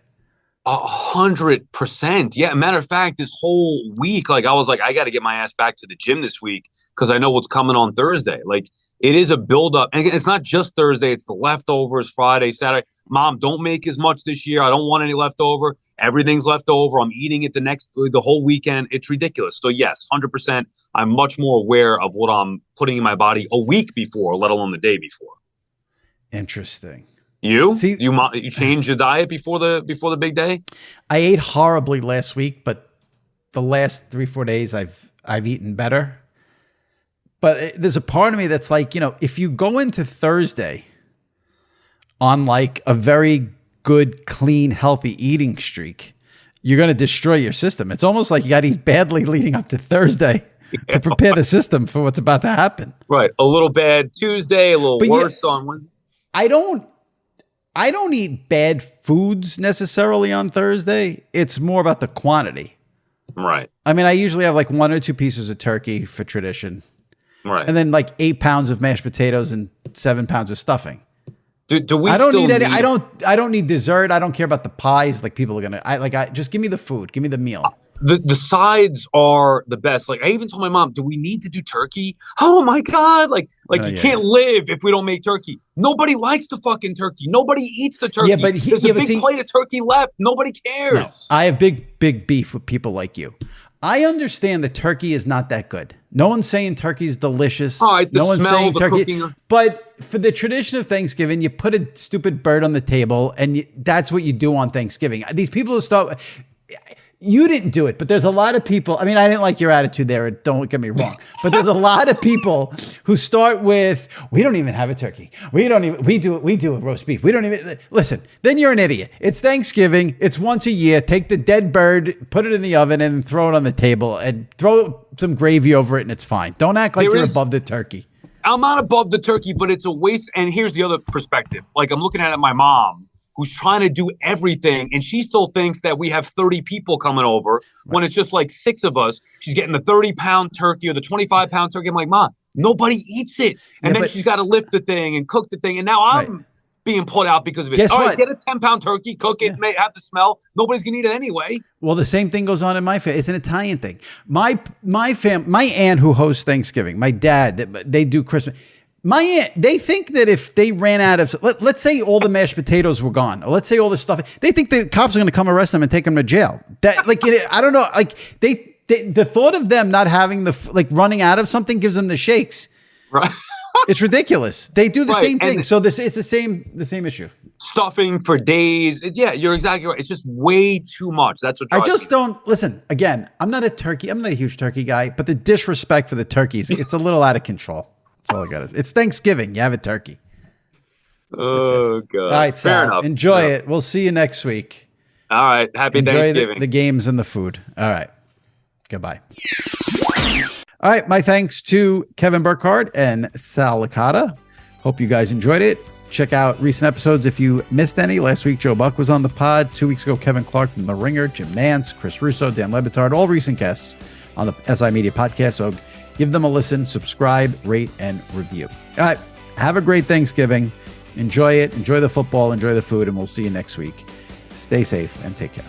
100%. Yeah. Matter of fact, this whole week, I was like, I got to get my ass back to the gym this week because I know what's coming on Thursday. Like, it is a buildup. And again, it's not just Thursday. It's the leftovers, Friday, Saturday. Mom, don't make as much this year. I don't want any leftover. Everything's left over. I'm eating it the whole weekend. It's ridiculous. So yes, 100%. I'm much more aware of what I'm putting in my body a week before, let alone the day before. Interesting. You change your diet before the big day? I ate horribly last week, but the last 3-4 days I've eaten better. But there's a part of me that's like, if you go into Thursday on like a very good, clean, healthy eating streak, you're going to destroy your system. It's almost like you got to eat badly leading up to Thursday to prepare the system for what's about to happen. Right. A little bad Tuesday, a little worse on Wednesday. I don't eat bad foods necessarily on Thursday. It's more about the quantity. Right. I mean, I usually have like 1 or 2 pieces of turkey for tradition. Right. And then like 8 pounds of mashed potatoes and 7 pounds of stuffing. Do we? I don't need any. I don't need dessert. I don't care about the pies. Like people are gonna. I just give me the food. Give me the meal. The sides are the best. Like I even told my mom, do we need to do turkey? Oh my God. Like you can't live if we don't make turkey. Nobody likes the fucking turkey. Nobody eats the turkey. Yeah, but there's a big plate of turkey left. Nobody cares. No, I have big beef with people like you. I understand that turkey is not that good. No one's saying turkey's delicious. No one's saying turkey. But for the tradition of Thanksgiving, you put a stupid bird on the table, and that's what you do on Thanksgiving. These people who start. You didn't do it, but there's a lot of people. I mean, I didn't like your attitude there. Don't get me wrong, but there's a lot of people who start with, "We don't even have a turkey. We do a roast beef. We don't even listen." Then you're an idiot. It's Thanksgiving. It's once a year. Take the dead bird, put it in the oven, and throw it on the table, and throw some gravy over it, and it's fine. Don't act like you're above the turkey. I'm not above the turkey, but it's a waste. And here's the other perspective. Like I'm looking at my mom, who's trying to do everything, and she still thinks that we have 30 people coming over when it's just like 6 of us. She's getting the 30-pound turkey or the 25-pound turkey. I'm like, Mom, nobody eats it. And then she's got to lift the thing and cook the thing. And now I'm being put out because of it. Guess what? Get a 10-pound turkey, cook it, may have the smell. Nobody's going to eat it anyway. Well, the same thing goes on in my family. It's an Italian thing. My aunt who hosts Thanksgiving, my dad, they do Christmas. My aunt, they think that if they ran out of, let's say all the mashed potatoes were gone, or let's say all the stuff, they think the cops are going to come arrest them and take them to jail. That, like, I don't know, like the thought of them not having running out of something gives them the shakes. Right. It's ridiculous. They do the same thing. So it's the same issue. Stuffing for days. Yeah, you're exactly right. It's just way too much. That's what I just don't listen. Again, I'm not a huge turkey guy, but the disrespect for the turkeys, it's a little out of control. That's all I got. It's Thanksgiving. You have a turkey. Oh, God. All right, Sal. Fair enough. Enjoy it. We'll see you next week. All right. Happy Thanksgiving. The games and the food. All right. Goodbye. All right. My thanks to Kevin Burkhardt and Sal Licata. Hope you guys enjoyed it. Check out recent episodes if you missed any. Last week, Joe Buck was on the pod. 2 weeks ago, Kevin Clark from The Ringer, Jim Nantz, Chris Russo, Dan Lebitard, all recent guests on the SI Media podcast. So give them a listen, subscribe, rate, and review. All right. Have a great Thanksgiving. Enjoy it. Enjoy the football. Enjoy the food. And we'll see you next week. Stay safe and take care.